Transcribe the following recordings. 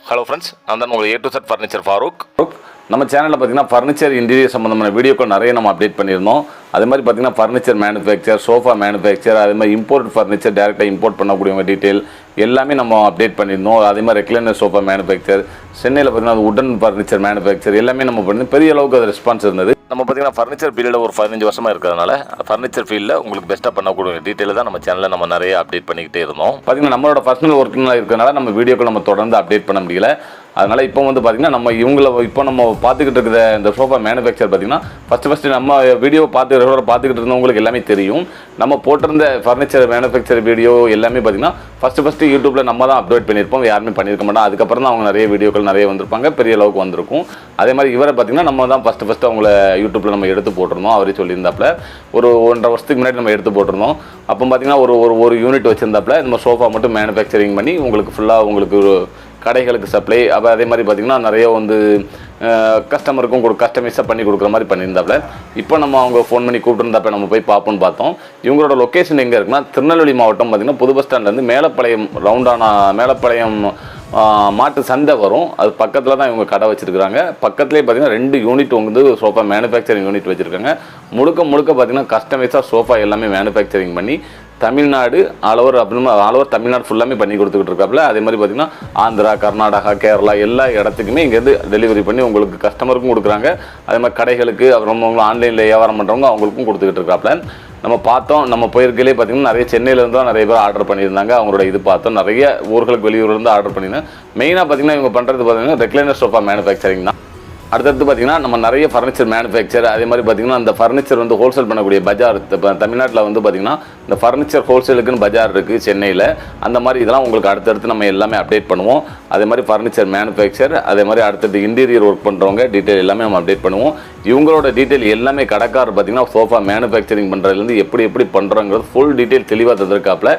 Hello friends, நான் தான் உங்கள் A to Z furniture Farooq. நம்ம சேனலில் பார்த்தீங்கன்னா ஃபர்னிச்சர் இன்டீரியர் சம்மந்தமான வீடியோக்கள் நிறைய நம்ம அப்டேட் பண்ணியிருந்தோம். அதே மாதிரி பார்த்தீங்கன்னா ஃபர்னிச்சர் மேனுஃபேக்சர், சோஃபா மேனுஃபேக்சர், அதே மாதிரி இம்போர்ட் ஃபர்னிச்சர் டேரெக்டாக இம்போர்ட் பண்ணக்கூடியவங்க டீட்டெயில் எல்லாமே நம்ம அப்டேட் பண்ணியிருந்தோம். அதே மாதிரி ரெக்லைனர் சோஃபா மேனுஃபேக்சர், சென்னையில் பார்த்தீங்கன்னா அது உடன் ஃபர்னிச்சர் மேனுஃபேக்சர் எல்லாமே நம்ம பண்ணி பெரிய அளவுக்கு அது ரெஸ்பான்ஸ் இருந்தது. நம்ம பார்த்தீங்கன்னா ஃபர்னிச்சர் ஃபீல்டில் ஒரு 15 வருஷமாக இருக்கிறதுனால ஃபர்னிச்சர் ஃபீல்டில் உங்களுக்கு பெஸ்ட்டாக பண்ணக்கூடிய டீட்டெயில் தான் நம்ம சேனலில் நம்ம நிறைய அப்டேட் பண்ணிக்கிட்டே இருந்தோம். பார்த்தீங்கன்னா நம்மளோட பர்சனல் ஒர்க்கில் இருக்கிறனால நம்ம வீடியோக்கள் நம்ம தொடர்ந்து அப்டேட் பண்ண முடியல. அதனால் இப்போ வந்து பார்த்திங்கன்னா நம்ம இவங்கள இப்போ நம்ம பார்த்துக்கிட்டு இருக்கிற இந்த சோஃபா மேனுஃபேக்சர் பார்த்திங்கன்னா ஃபஸ்ட்டு நம்ம வீடியோ பார்த்துக்கிட்டு இருந்தவங்களுக்கு எல்லாமே தெரியும். நம்ம போட்டிருந்த ஃபர்னிச்சர் மேனுஃபேக்சர் வீடியோ எல்லாமே பார்த்திங்கன்னா ஃபஸ்ட்டு யூடியூப்பில் நம்ம தான் அப்டேட் பண்ணியிருப்போம், யாருமே பண்ணியிருக்க மாட்டோம். அதுக்கப்புறம் தான் அவங்க நிறைய வீடியோக்கள் நிறைய வந்திருப்பாங்க, பெரிய அளவுக்கு வந்திருக்கும். அதே மாதிரி இவரை பார்த்திங்கன்னா நம்ம தான் ஃபஸ்ட்டு அவங்கள யூடியூப்பில் நம்ம எடுத்து போட்டிருந்தோம். அவரே சொல்லியிருந்தாப்புல ஒரு 1.5 வருஷத்துக்கு முன்னாடி நம்ம எடுத்து போட்டிருந்தோம். அப்போ பார்த்திங்கன்னா ஒரு யூனிட் வச்சுருந்தாப்புல நம்ம சோஃபா மட்டும் மேனுஃபேக்சரிங் பண்ணி உங்களுக்கு ஃபுல்லாக உங்களுக்கு ஒரு கடைகளுக்கு சப்ளை. அப்போ அதே மாதிரி பார்த்திங்கன்னா நிறைய வந்து கஸ்டமருக்கும் கஸ்டமைஸாக பண்ணி கொடுக்குற மாதிரி பண்ணியிருந்தாப்புல. இப்போ நம்ம அவங்க ஃபோன் பண்ணி கூப்பிட்டுருந்தாப்ப நம்ம போய் பார்ப்போன்னு பார்த்தோம். இவங்களோட லொக்கேஷன் எங்கே இருக்குன்னா திருநெல்வேலி மாவட்டம் பார்த்திங்கன்னா புது பஸ் ஸ்டாண்ட்லேருந்து மேலப்பாளையம் மாட்டு சந்தை வரும். அது பக்கத்தில் தான் இவங்க கடை வச்சுருக்காங்க. பக்கத்துலேயே பார்த்திங்கன்னா 2 யூனிட் வந்து சோஃபா மேனுஃபேக்சரிங் யூனிட் வச்சுருக்காங்க. முழுக்க பார்த்திங்கன்னா கஸ்டமைஸாக சோஃபா எல்லாமே மேனுஃபேக்சரிங் பண்ணி தமிழ்நாடு ஆல் ஓவர் தமிழ்நாடு ஃபுல்லாமே பண்ணி கொடுத்துக்கிட்டு இருக்காப்புல. அதே மாதிரி பார்த்திங்கன்னா ஆந்திரா, கர்நாடகா, கேரளா எல்லா இடத்துக்குமே இங்கேருந்து டெலிவரி பண்ணி உங்களுக்கு கஸ்டமருக்கும் கொடுக்குறாங்க. அதே மாதிரி கடைகளுக்கு அப்புறம் ஆன்லைனில் வியாபாரம் பண்ணுறவங்க அவங்களுக்கும் கொடுத்துக்கிட்டு இருக்காப்புல. நம்ம பார்த்தோம், நம்ம போயிருக்கையிலே பார்த்திங்கன்னா நிறைய சென்னையிலேருந்து தான் நிறைய பேர் ஆர்டர் பண்ணியிருந்தாங்க. அவங்களோட இது பார்த்தோம், நிறைய ஊர்களுக்கு வெளியூர்லேருந்து ஆர்டர் பண்ணியிருந்தாங்க. மெயினாக பார்த்திங்கன்னா இவங்க பண்ணுறது பார்த்திங்கன்னா ரெக்லைனர் சோஃபா மேனுஃபேக்சரிங் தான். அடுத்தடுத்து பார்த்திங்கன்னா நம்ம நிறைய ஃபர்னிச்சர் மேனுஃபேக்சர், அதே மாதிரி பார்த்திங்கன்னா அந்த ஃபர்னிச்சர் வந்து ஹோல்சேல் பண்ணக்கூடிய பஜார் இப்போ தமிழ்நாட்டில் வந்து பார்த்திங்கன்னா இந்த ஃபர்னிச்சர் ஹோல்சேலுக்குன்னு பஜார் இருக்குது சென்னையில். அந்த மாதிரி இதெல்லாம் உங்களுக்கு அடுத்தடுத்து நம்ம எல்லாமே அப்டேட் பண்ணுவோம். அதே மாதிரி ஃபர்னிச்சர் மேனுஃபேக்சர், அதே மாதிரி அடுத்தடுத்து இன்டீரியர் ஒர்க் பண்ணுறவங்க டீட்டெயில் எல்லாமே நம்ம அப்டேட் பண்ணுவோம். இவங்களோட டீட்டெயில் எல்லாமே கடைக்காரர் பார்த்திங்கன்னா சோஃபா மேனுஃபேக்சரிங் பண்ணுறதுலேருந்து எப்படி பண்ணுறோங்கிறது ஃபுல் டீட்டெயில் தெளிவாக தந்திருக்காப்புல.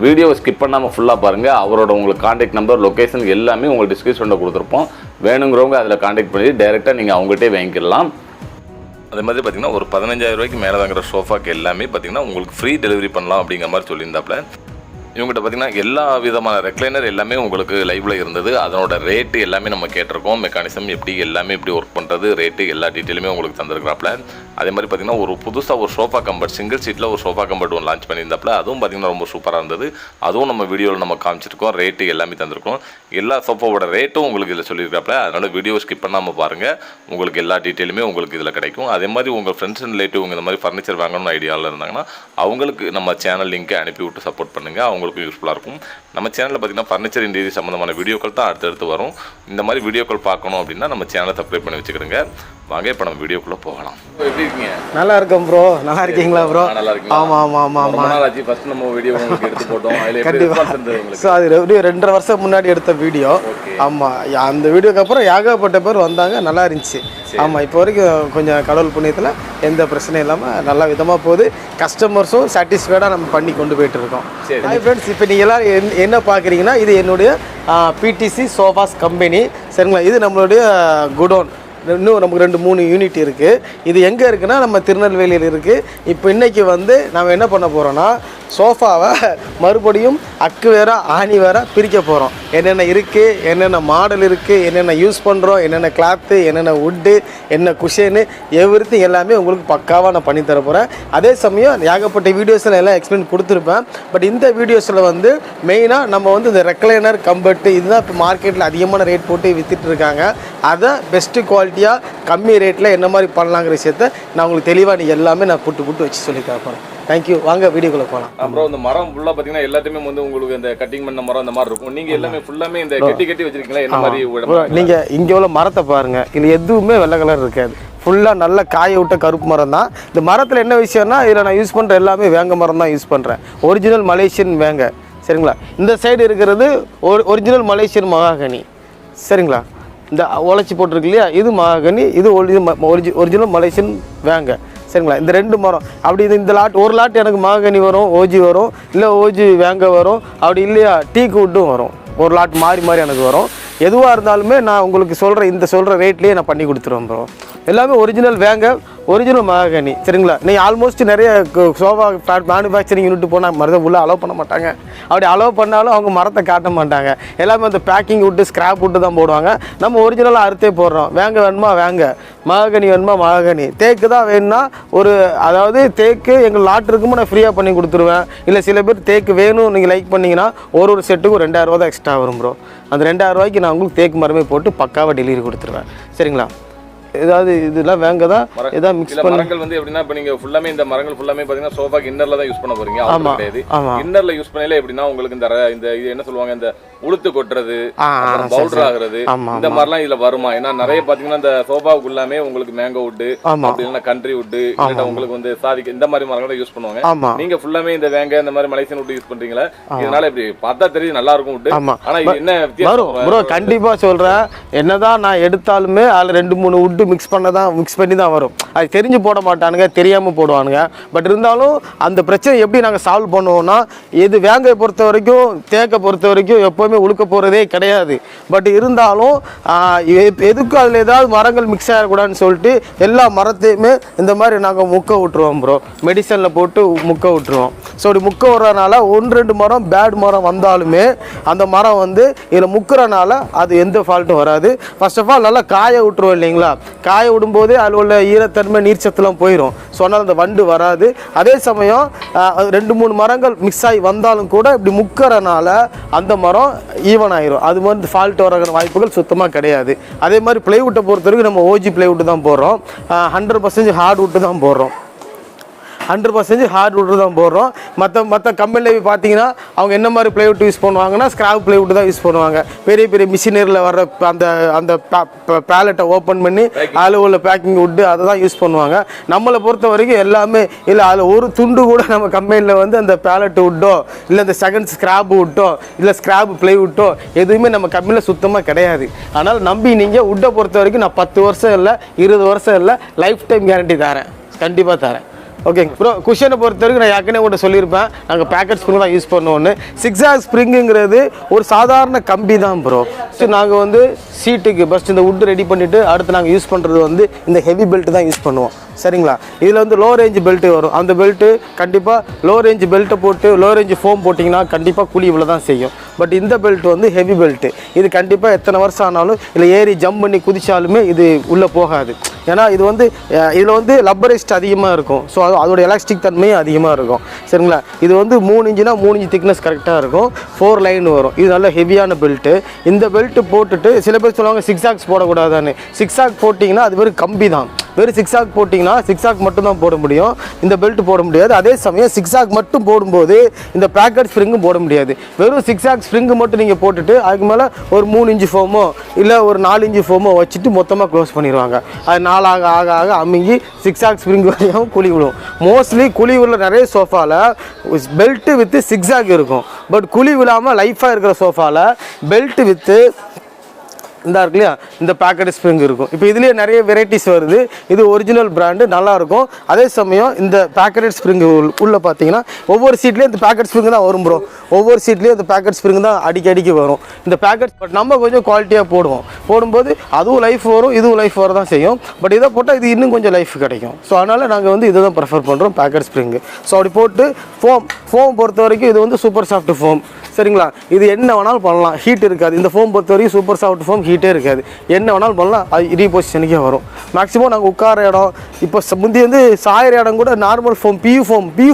வீடியோவை ஸ்கிப் பண்ணாமல் ஃபுல்லாக பாருங்கள். அவரோட உங்களுக்கு கான்டாக்ட் நம்பர், லொக்கேஷன் எல்லாமே உங்களுக்கு டிஸ்கிரிப்ஷனில் கொடுத்துருப்போம். வேணுங்கிறவங்க அதில் கான்டாக்ட் பண்ணி டைரெக்டாக நீங்கள் அவங்ககிட்டே வாங்கிக்கலாம். அதே மாதிரி பார்த்திங்கன்னா ஒரு 15,000 ரூபாய்க்கு மேலே வாங்குற சோஃபாக்கு எல்லாமே பார்த்திங்கன்னா உங்களுக்கு ஃப்ரீ டெலிவரி பண்ணலாம் அப்படிங்கிற மாதிரி சொல்லியிருந்தாப்புல. இவங்ககிட்ட பார்த்திங்கன்னா எல்லா விதமான ரெக்லைனர் எல்லாமே உங்களுக்கு லைவில் இருந்தது. அதனோட ரேட்டு எல்லாமே நம்ம கேட்டிருக்கோம். மெக்கானிசம் எல்லாமே எப்படி ஒர்க் பண்ணுறது, ரேட்டு எல்லா டீட்டெயிலுமே உங்களுக்கு தந்துருக்கிறாப்புல. அதே மாதிரி பார்த்திங்கன்னா ஒரு புதுசாக ஒரு சோஃபா கம்பர்ட், சிங்கிள் சீட்டில் ஒரு சோஃபா கம்பர்ட் ஒன்று லான்ச் பண்ணியிருந்தாப்புல. அதுவும் பார்த்திங்கன்னா ரொம்ப சூப்பராக இருந்தது. அதுவும் நம்ம வீடியோவில் நம்ம காமிச்சிருக்கோம், ரேட்டு எல்லாமே தந்திருக்கோம். எல்லா சோஃபாவோட ரேட்டும் உங்களுக்கு இதில் சொல்லியிருக்காப்புல. அதனால் வீடியோ ஸ்கிப் பண்ணாமல் பாருங்கள், உங்களுக்கு எல்லா டீட்டெயிலுமே உங்களுக்கு இதில் கிடைக்கும். அதே மாதிரி உங்கள் ஃப்ரெண்ட்ஸ் அண்ட் ரிலேட்டிவ் இந்த மாதிரி ஃபர்னிச்சர் வாங்கணும்னு ஐடியாவில் இருந்தாங்கன்னா அவங்களுக்கு நம்ம சேனல் லிங்க்கை அனுப்பி விட்டு சப்போர்ட் பண்ணுங்கள், அவங்களுக்கு யூஸ்ஃபுல்லாக இருக்கும். நம்ம சேனலில் பார்த்திங்கன்னா ஃபர்னிச்சர் இன்டீரியர் சம்மந்தமான வீடியோக்கள் தான் அடுத்தடுத்து வரும். இந்த மாதிரி வீடியோக்கள் பார்க்கணும் அப்படின்னா நம்ம சேனலை சப்ஸ்கிரைப் பண்ணி வச்சுக்கிறோங்க. வாங்க இப்போ நம்ம வீடியோக்குள்ளே போகலாம். எப்படி இருக்கீங்க? நல்லா இருக்கேன் ப்ரோ. நல்லா இருக்கீங்களா ப்ரோ? நல்லா இருக்கீங்க. ஆமாம். ஃபர்ஸ்ட் நம்ம வீடியோ உங்களுக்கு எடுத்து போட்டோம். கண்டிப்பாக. ஸோ அது 2.5 வருஷம் முன்னாடி எடுத்த வீடியோ. ஆமாம், அந்த வீடியோக்கு அப்புறம் ஏகப்பட்ட பேர் வந்தாங்க, நல்லா இருந்துச்சு. ஆமாம், இப்போ வரைக்கும் கொஞ்சம் கடவுள் புண்ணியத்தில் எந்த பிரச்சனையும் இல்லாமல் நல்ல விதமாக போகுது. கஸ்டமர்ஸும் சாட்டிஸ்ஃபைடாக நம்ம பண்ணி கொண்டு போயிட்டு இருக்கோம். ஹாய் ஃப்ரெண்ட்ஸ், இப்போ நீங்கள் எல்லோரும் என்ன பார்க்குறீங்கன்னா இது என்னுடைய பிடிசி சோஃபாஸ் கம்பெனி, சரிங்களா? இது நம்மளுடைய குடோன். இன்னும் நமக்கு 2-3 யூனிட் இருக்குது. இது எங்கே இருக்குன்னா நம்ம திருநெல்வேலியில் இருக்குது. இப்போ இன்றைக்கி வந்து நம்ம என்ன பண்ண போகிறோன்னா சோஃபாவை மறுபடியும் அக்கு வேற ஆணி வேற பிரிக்க போகிறோம். என்னென்ன இருக்குது, என்னென்ன மாடல் இருக்குது, என்னென்ன யூஸ் பண்ணுறோம், என்னென்ன கிளாத்து, என்னென்ன வுட்டு, என்ன குஷனு, எவ்ரிதிங் எல்லாமே உங்களுக்கு பக்காவாக நான் பண்ணி தர போகிறேன். அதே சமயம் ஏகப்பட்ட வீடியோஸில் எல்லாம் எக்ஸ்பிளைன் கொடுத்துருப்பேன். பட் இந்த வீடியோஸில் வந்து மெயினாக நம்ம வந்து இந்த ரெக்லைனர் கம்பர்ட்டு இதுதான் இப்போ மார்க்கெட்டில் அதிகமான ரேட் போட்டு விற்றுட்டு இருக்காங்க. அதை பெஸ்ட்டு குவாலிட்டியாக கம்மி ரேட்டில் என்ன மாதிரி பண்ணலாங்கிற விஷயத்த நான் உங்களுக்கு தெளிவாக எல்லாமே நான் புட்டு வச்சு சொல்லி கேட்பேன். தேங்க்யூ. வாங்க வீடியோக்குள்ளே போகலாம். அப்புறம் இந்த மரம் ஃபுல்லாக பார்த்தீங்கன்னா எல்லாத்தையுமே வந்து உங்களுக்கு இந்த கட்டிங் பண்ண மரம் அந்த மாதிரி இருக்கும். நீங்கள் எல்லாமே ஃபுல்லாமே இந்த கட்டி வச்சிருக்கீங்களா? என்ன மாதிரி நீங்கள் இங்கே உள்ள மரத்தை பாருங்கள், இது எதுவுமே வெள்ளை கலர் இருக்காது. ஃபுல்லாக நல்லா காய விட்ட கருப்பு மரம் தான். இந்த மரத்தில் என்ன விஷயம்னா இதில் நான் யூஸ் பண்ணுற எல்லாமே வேங்க மரம் தான் யூஸ் பண்ணுறேன். ஒரிஜினல் மலேசியன் வேங்க, சரிங்களா? இந்த சைடு இருக்கிறது ஒரிஜினல் மலேசியன் மகாகனி, சரிங்களா? இந்த உழைச்சி போட்டிருக்கு இல்லையா, இது மகாகனி, இது ஒரிஜினல் மலேசியன் வேங்க, சரிங்களா? இந்த 2 மரம் அப்படி இந்த ஒரு லாட் எனக்கு மகாகனி வரும், ஓஜி வரும், இல்லை ஓஜி வேங்க வரும், அப்படி இல்லையா டீக்கு வுட்டும் வரும். ஒரு லாட் மாறி எனக்கு வரும். எதுவாக இருந்தாலுமே நான் உங்களுக்கு சொல்கிற ரேட்லேயே நான் பண்ணி கொடுத்துருவேன் ப்ரோ. எல்லாமே ஒரிஜினல் வேங்க, ஒரிஜினல் மகாகனி. சரிங்களா, நீங்கள் ஆல்மோஸ்ட் நிறைய சோஃபா மேனுஃபேக்சரிங் யூனிட் போனால் மரத்தை உள்ளே அலோவ் பண்ண மாட்டாங்க. அப்படி அலோவ் பண்ணாலும் அவங்க மரத்தை காட்ட மாட்டாங்க. எல்லாமே அந்த பேக்கிங் விட்டு ஸ்கிராப் விட்டு தான் போடுவாங்க. நம்ம ஒரிஜினலாக அறுத்தே போடுறோம். வேங்க வேணுமா வேங்க, மகாகனி வேணுமா மகாகனி, தேக்கு தான் வேணும்னா ஒரு அதாவது தேக்கு எங்கள் லாட் இருக்குமோ நான் ஃப்ரீயாக பண்ணி கொடுத்துருவேன். இல்லை சில பேர் தேக்கு வேணும் நீங்கள் லைக் பண்ணிங்கன்னா ஒரு செட்டுக்கு 2000 ரூபா தான் எக்ஸ்ட்ரா வரும் ப்ரோ. அந்த 2000 ரூபாய்க்கு நான் உங்களுக்கு தேக்கு மரமே போட்டு பக்காவாக டெலிவரி கொடுத்துருவேன். சரிங்களா, ஏதாவது இதெல்லாம் வேங்க தான் ஏதாவது மிக்ஸ் பண்ணி மரங்கள் வந்து எப்படின்னா இப்போ நீங்கள் ஃபுல்லாமே இந்த மரங்கள் ஃபுல்லாமே பார்த்தீங்கன்னா சோஃபாக்கு இன்னரில் தான் யூஸ் பண்ண போகிறீங்க. ஆமாம் கிடையாது ஆமாம். இன்னரில் யூஸ் பண்ணல எப்படின்னா உங்களுக்கு இந்த இது என்ன சொல்லுவாங்க, இந்த உளுத்து கொட்டுறது, பவுடர் ஆகுறது, இந்த மாதிரிலாம் இதில் வருமா? ஏன்னா நிறைய பார்த்தீங்கன்னா இந்த சோஃபாவுக்குள்ளாமே உங்களுக்கு மேங்கோ வுட்டு, இல்லைன்னா கண்ட்ரி வுட்டு, இல்லைன்னா உங்களுக்கு வந்து சாதிக்கு இந்த மாதிரி மரங்களை யூஸ் பண்ணுவாங்க. நீங்க ஃபுல்லாமே இந்த வேங்க இந்த மாதிரி மலேசியன் வுட்டு யூஸ் பண்றீங்களா? இதனால இப்படி பார்த்தா தெரியும் நல்லா இருக்கும் வுட்டு. ஆனா இது என்ன வரும் ப்ரோ, கண்டிப்பா சொல்றேன். என்னதான் நான் எடுத்தாலுமே அதில் 2-3 வுட்டு மிக்ஸ் பண்ணி தான் வரும். அது தெரிஞ்சு போட மாட்டானுங்க, தெரியாம போடுவானுங்க. பட் இருந்தாலும் அந்த பிரச்சனை எப்படி நாங்கள் சால்வ் பண்ணுவோம்னா, இது வேங்கையை பொறுத்த வரைக்கும் தேக்கை பொறுத்த வரைக்கும் எப்போவுமே உழுக்க போகிறதே கிடையாது. பட் இருந்தாலும் எதுக்கு அதில் ஏதாவது மரங்கள் மிக்ஸ் ஆகக்கூடாதுன்னு சொல்லிட்டு எல்லா மரத்தையுமே இந்த மாதிரி நாங்கள் முக்க விட்டுருவோம் ப்ரோ. மெடிசனில் போட்டு முக்க விட்டுருவோம். ஸோ இப்படி முக்க விட்றதுனால 1-2 மரம் பேட் மரம் வந்தாலுமே அந்த மரம் வந்து இதில் முக்கிறனால அது எந்த ஃபால்ட்டும் வராது. ஃபர்ஸ்ட் ஆஃப் ஆல் நல்லா காய விட்டுருவோம் இல்லைங்களா, காய விடும்போதே அதில் உள்ள ஈரத்தன்மை நீர்ச்சத்துலாம் போயிடும். ஸோ அதனால் அந்த வண்டு வராது. அதே சமயம் 2-3 மரங்கள் மிக்ஸ் ஆகி வந்தாலும் கூட இப்படி முக்கிறனால அந்த மரம் ஈவன் ஆயிரும். அது வந்து ஃபால்ட் வர வாய்ப்புகள் சுத்தமாக கிடையாது. அதே மாதிரி பிளைவுட்டை பொறுத்த வரைக்கும் நம்ம ஓஜி பிளைவுட்டு தான் போடுறோம். 100% ஹார்ட் வுட்டு தான் போடுறோம். 100% ஹார்ட் வுட்டு தான் போடுறோம். மற்ற கம்பெனியில் பார்த்தீங்கன்னா அவங்க என்ன மாதிரி பிளைவுட் யூஸ் பண்ணுவாங்கன்னா ஸ்கிராப் பிளைவுட் தான் யூஸ் பண்ணுவாங்க. பெரிய பெரிய மிஷினரியில் வர்ற அந்த பேலட்டை ஓப்பன் பண்ணி அதில் உள்ள பேக்கிங் வுட்டு அதை தான் யூஸ் பண்ணுவாங்க. நம்மளை பொறுத்த வரைக்கும் எல்லாமே இல்லை, அதில் ஒரு துண்டு கூட நம்ம கம்பெனியில் வந்து அந்த பேலட் வுட்டோ இல்லை அந்த செகண்ட் ஸ்கிராப் வுட்டோ இல்லை ஸ்கிராப் பிளைவுட்டோ எதுவுமே நம்ம கம்பெனியில் சுத்தமாக கிடையாது. அதனால் நம்பி நீங்கள் வுட்டை பொறுத்த வரைக்கும் நான் 10 வருஷம் இல்லை 20 வருஷம் இல்லை லைஃப் டைம் கேரண்டி தரேன், கண்டிப்பாக தரேன். ஓகேங்க ப்ரோ. குஷனை பொறுத்த வரைக்கும் நான் ஏற்கனவே கூட சொல்லியிருப்பேன், நாங்கள் பேக்கெட் ஸ்ப்ரிங் தான் யூஸ் பண்ணுவோன்னு. சிக்ஸாக் ஸ்ப்ரிங்குங்கிறது ஒரு சாதாரண கம்பி தான் ப்ரோ. ஸோ நாங்கள் வந்து சீட்டுக்கு ஃபஸ்ட் இந்த வுட் ரெடி பண்ணிவிட்டு அடுத்து நாங்கள் யூஸ் பண்ணுறது வந்து இந்த ஹெவி பெல்ட் தான் யூஸ் பண்ணுவோம். சரிங்களா, இதில் வந்து லோ ரேஞ்ச் பெல்ட்டு வரும். அந்த பெல்ட்டு கண்டிப்பாக லோ ரேஞ்ச் பெல்ட்டை போட்டு லோ ரேஞ்ச் ஃபோம் போட்டிங்கன்னா கண்டிப்பாக கூலி இவ்வளோ தான் செய்யும். பட் இந்த பெல்ட் வந்து ஹெவி பெல்ட்டு. இது கண்டிப்பாக எத்தனை வருஷம் ஆனாலும் இல்லை ஏறி ஜம்ப் பண்ணி குதிச்சாலுமே இது உள்ளே போகாது. ஏன்னா இது வந்து இதில் வந்து லப்பரைஸ்ட் அதிகமாக இருக்கும். ஸோ அதோட எலாஸ்டிக் தன்மையும் அதிகமாக இருக்கும். சரிங்களா, இது வந்து 3 இன்ச்சுனா 3 இன்ச் திக்னஸ் கரெக்டாக இருக்கும். 4 லைன் வரும். இது நல்ல ஹெவியான பெல்ட்டு. இந்த பெல்ட்டு போட்டுட்டு சில பேர் சொல்லுவாங்க சிக்ஸாக்ஸ் போடக்கூடாதான்னு. சிக்ஸாக் போட்டிங்கன்னா அது வெறும் கம்பி தான். வெறும் சிக்ஸாக் போட்டிங்கன்னா சிக்ஸாக் மட்டும் தான் போட முடியும், இந்த பெல்ட் போட முடியாது. அதே சமயம் சிக்ஸாக் மட்டும் போடும்போது இந்த பேக்கெட் ஸ்ப்ரிங்கும் போட முடியாது. வெறும் சிக்ஸாக் ஸ்ப்ரிங்கு மட்டும் நீங்கள் போட்டுட்டு அதுக்கு மேலே ஒரு 3 இன்ச்சு ஃபோமோ இல்லை ஒரு 4 இன்ச்சு ஃபோமோ வச்சுட்டு மொத்தமாக க்ளோஸ் பண்ணிடுவாங்க. அது நாளாக ஆக ஆக அமுங்கி சிக்ஸாக் ஸ்ப்ரிங் வரையும் குழி விடும். மோஸ்ட்லி குழி உள்ள நிறைய சோஃபாவில் பெல்ட்டு வித்து சிக்ஸாக் இருக்கும். பட் குழி விழாமல் லைஃபாக இருக்கிற சோஃபாவில் பெல்ட்டு வித்து இந்த இருக்கு இல்லையா, இந்த பேக்கெட் ஸ்ப்ரிங் இருக்கும். இப்போ இதுலேயே நிறைய வெரைட்டிஸ் வருது. இது ஒரிஜினல் பிராண்டு, நல்லாயிருக்கும். அதே சமயம் இந்த பேக்கெட் ஸ்ப்ரிங் உள்ளே பார்த்தீங்கன்னா ஒவ்வொரு சீட்லேயும் இந்த பேக்கெட் ஸ்ப்ரிங் தான் வரும் ப்ரோ. ஒவ்வொரு சீட்லேயும் இந்த பேக்கெட் ஸ்ப்ரிங் தான் அடிக்கடிக்கு வரும் இந்த பேக்கெட். பட் நம்ம கொஞ்சம் குவாலிட்டியாக போடும்போது அதுவும் லைஃப் வரும், இதுவும் லைஃப் வர தான் செய்யும். பட் இதை போட்டால் இது இன்னும் கொஞ்சம் லைஃப் கிடைக்கும். ஸோ அதனால் நாங்கள் வந்து இதை தான் ப்ரிஃபர் பண்ணுறோம், பேக்கெட் ஸ்ப்ரிங்கு. ஸோ அப்படி போட்டு ஃபோம் பொறுத்த வரைக்கும் இது வந்து சூப்பர் சாஃப்ட் ஃபோம். சரிங்களா, இது என்ன வேணாலும் பண்ணலாம், ஹீட் இருக்காது. இந்த ஃபோம் பொறுத்த வரைக்கும் சூப்பர் சாஃப்ட் ஃபோம் ஹீட்டே இருக்காது. என்ன வேணாலும் பண்ணலாம், அது ரீபொசிஷனுக்கே வரும். மேக்ஸிமம் நாங்கள் உட்கார இடம் இப்போ முந்தி வந்து சாயிற இடம் கூட நார்மல் ஃபோம் பியூ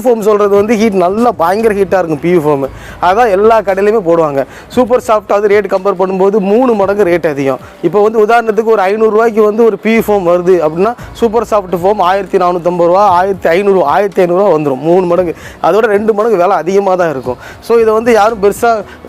ஃபோம் சொல்கிறது வந்து ஹீட் நல்லா பயங்கர ஹீட்டாக இருக்கும். பியூ ஃபோமு அதான் எல்லா கடையிலையுமே போடுவாங்க. சூப்பர் சாஃப்ட் அது ரேட் கம்பேர் பண்ணும்போது 3 மடங்கு ரேட் அதிகம். இப்போ வந்து உதாரணத்துக்கு ஒரு 500 ரூபாய்க்கு வந்து ஒரு பியூ ஃபோம் வருது அப்படின்னா சூப்பர் சாஃப்ட் ஃபோம் 1450 ரூபா 1500 ரூபா வந்துடும். 3 மடங்கு, அதோட 2 மடங்கு விலை அதிகமாக தான் இருக்கும். ஸோ இதை வந்து யாரும் பெருசாக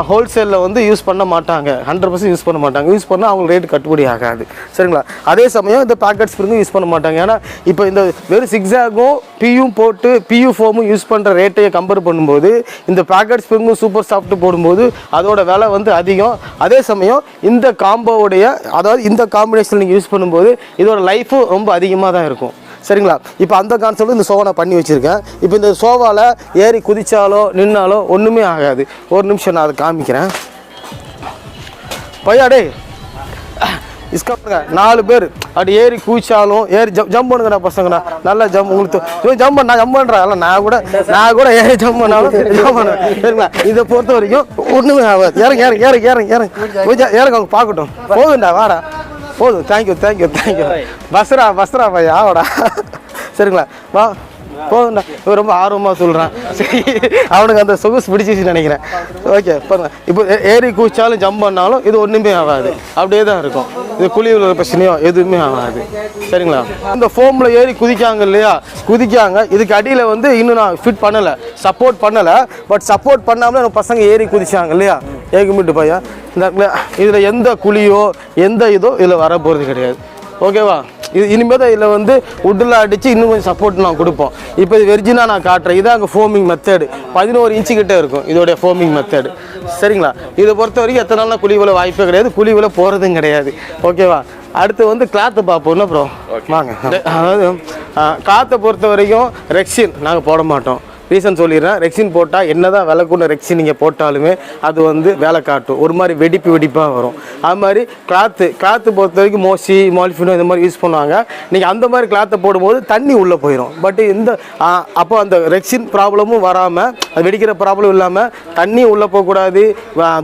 ஹோல்சேலில் வந்து யூஸ் பண்ண மாட்டாங்க, 100% யூஸ் பண்ண மாட்டாங்க. யூஸ் பண்ணால் அவங்க ரேட் கட்டுப்படி ஆகாது. சரிங்களா, அதே சமயம் இந்த பேக்கெட் ஸ்ப்ரிங்கும் யூஸ் பண்ண மாட்டாங்க. ஏன்னா இப்போ இந்த வெறும் சிக்ஸாகும் பியூவும் போட்டு பியூ ஃபோமும் யூஸ் பண்ணுற ரேட்டையை கம்பேர் பண்ணும்போது இந்த பேக்கெட் ஸ்ப்ரிங்கும் சூப்பர் சாஃப்ட் போடும்போது அதோட விலை வந்து அதிகம். அதே சமயம் இந்த காம்போவுடைய அதாவது இந்த காம்பினேஷன் நீங்கள் யூஸ் பண்ணும்போது இதோட லைஃபும் ரொம்ப அதிகமாக தான் இருக்கும். சரிங்களா, இப்போ அந்த கான்செப்ட் இந்த சோஃபா நான் பண்ணி வச்சுருக்கேன். இப்போ இந்த சோஃபாவில் ஏறி குதிச்சாலோ நின்னாலோ ஒன்றுமே ஆகாது. ஒரு நிமிஷம் நான் அதை காமிக்கிறேன். பையாடே இஸ்காங்க 4 பேர் அப்படி ஏறி கூச்சாலும் ஏறி ஜம்ப் பண்ணுங்கண்ணா பசங்கண்ணா நல்லா ஜம்ப் உங்களுக்கு ஜம்ப் பண்ண ஜம்ப் பண்ணுறேன் நான் கூட ஏறி ஜம்ப் பண்ணாலும் ஜம்ப் பண்ணுவேன் சரிங்களா. இதை பொறுத்த வரைக்கும் ஒன்றுமே ஆகாது. இறங்க அவங்க பார்க்கட்டும். போதும்டா வாடா போதும். தேங்க்யூ பஸ்ரா பையா ஆவடா சரிங்களா. வா போதும்டா. ரொம்ப ஆர்வமாக சொல்கிறான். சரி அவனுக்கு அந்த சொகுசு பிடிச்சிச்சுன்னு நினைக்கிறேன். ஓகே பாருங்க. இப்போ ஏறி குதிச்சாலும் ஜம்ப் பண்ணாலும் இது ஒன்றுமே ஆகாது. அப்படியே தான் இருக்கும். இது குழி விழுற பிரச்சனையோ எதுவுமே ஆகாது சரிங்களா. இந்த ஃபோமில் ஏறி குதிக்காங்க இல்லையா, இதுக்கு அடியில் வந்து இன்னும் நான் ஃபிட் பண்ணலை, சப்போர்ட் பண்ணலை. பட் சப்போர்ட் பண்ணாமல் நம்ம பசங்க ஏறி குதிச்சாங்க இல்லையா, ஏகுமிட்டு பையா. இந்த இதில் எந்த குழியோ எந்த இதோ இதில் வர போகிறது கிடையாது. ஓகேவா. இது இனிமேல் தான் இதில் வந்து உட்டில் அடித்து இன்னும் கொஞ்சம் சப்போர்ட் நான் கொடுப்போம். இப்போ இது வெர்ஜினாக நான் காட்டுறேன். இதான் அங்கே ஃபோமிங் மெத்தடு. 11 இன்ச்சு கிட்டே இருக்கும் இதோடைய ஃபோமிங் மெத்தடு சரிங்களா. இதை பொறுத்த வரைக்கும் எத்தனை நாள் குழி விழ வாய்ப்பே கிடையாது, குழி விழ போகிறதும் கிடையாது. ஓகேவா. அடுத்து வந்து கிளாத்தை பார்ப்போம் ப்ரோ வாங்க. அதாவது காற்றை பொறுத்த வரைக்கும் ரெக்ஸின் நாங்கள் போட மாட்டோம். ரீசன் சொல்லிடுறேன். ரெக்ஸின் போட்டால் என்ன தான் விலை கொண்ட ரெக்ஸின் நீங்கள் போட்டாலுமே அது வந்து வேலை காட்டும், ஒரு மாதிரி வெடிப்பாக வரும். அது மாதிரி கிளாத்து பொறுத்த வரைக்கும் மோசி மாலிஃபினோ இந்த மாதிரி யூஸ் பண்ணுவாங்க. நீங்கள் அந்த மாதிரி கிளாத்தை போடும்போது தண்ணி உள்ளே போயிடும். பட் இந்த அப்போ அந்த ரெக்ஸின் ப்ராப்ளமும் வராமல், அது வெடிக்கிற ப்ராப்ளம் இல்லாமல், தண்ணியும் உள்ளே போகக்கூடாது,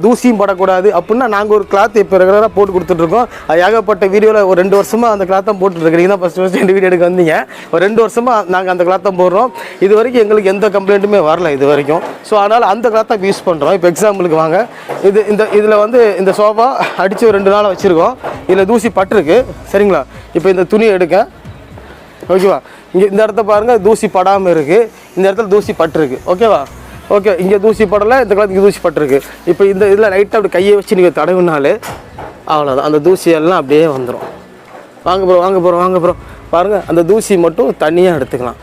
தூசியும் படக்கூடாது அப்படின்னா நாங்கள் ஒரு கிளாத் இப்போ ரெகுலராக போட்டு கொடுத்துட்ருக்கோம். அது ஏகப்பட்ட வீடியோவில் ஒரு 2 வருஷமாக அந்த கிளாத்தான் போட்டுருக்கீங்க. தான் ஃபஸ்ட்டு 2 வீடியோ எடுக்க வந்தீங்க. ஒரு 2 வருஷமாக நாங்கள் அந்த கிளாத்தான் போடுறோம். இது வரைக்கும் எங்களுக்கு எந்த கம்ப்ளைண்ட்டுமே வரல இது வரைக்கும். ஸோ அதனால் அந்த கிளாத் தான் யூஸ் பண்ணுறோம். இப்போ எக்ஸாம்பிளுக்கு வாங்க, இதில் வந்து இந்த சோஃபா அடித்து ஒரு 2 நாள் வச்சுருக்கோம். இதில் தூசி பட்டிருக்கு சரிங்களா. இப்போ இந்த துணி எடுக்க ஓகேவா. இங்கே இந்த இடத்த பாருங்கள் தூசி படாமல் இருக்குது, இந்த இடத்துல தூசி பட்டிருக்கு. ஓகேவா. ஓகே இங்கே தூசி படலை, இந்த கிளாத்துக்கு தூசி பட்டிருக்கு. இப்போ இந்த இதில் லைட்டாக அப்படி கையை வச்சு நீங்கள் தடவினாலே அவ்வளோதான், அந்த தூசியெல்லாம் அப்படியே வந்துடும். வாங்க ப்ரோ பாருங்கள், அந்த தூசி மட்டும் தனியாக எடுத்துக்கலாம்.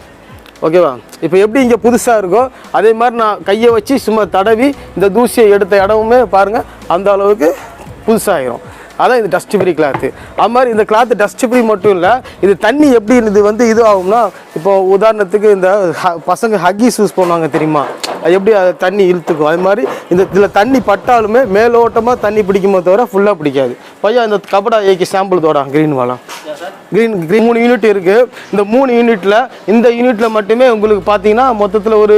ஓகேவா. இப்போ எப்படி இங்கே புதுசாக இருக்கோ அதே மாதிரி நான் கையை வச்சு சும்மா தடவி இந்த தூசியை எடுத்த இடமுமே பாருங்கள் அந்த அளவுக்கு புதுசாகிடும். அதான் இது டஸ்ட் ஃப்ரீ கிளாத்து. அது மாதிரி இந்த கிளாத்து டஸ்ட் ஃப்ரீ மட்டும் இல்லை, இது தண்ணி எப்படி இது வந்து இது ஆகும்னா, இப்போ உதாரணத்துக்கு இந்த பசங்க ஹக்கீஸ் யூஸ் பண்ணுவாங்க தெரியுமா, அது எப்படி அது தண்ணி இழுத்துக்கும். அது மாதிரி இதில் தண்ணி பட்டாலுமே மேலோட்டமாக தண்ணி பிடிக்குமோ தவிர ஃபுல்லாக பிடிக்காது. பையன் இந்த கபடா ஏக்கி சாம்பிள் தோடா க்ரீன் வாலாம் க்ரீன் 3 யூனிட் இருக்குது. இந்த 3 யூனிட்டில் இந்த யூனிட்டில் மட்டுமே உங்களுக்கு பார்த்தீங்கன்னா மொத்தத்தில் ஒரு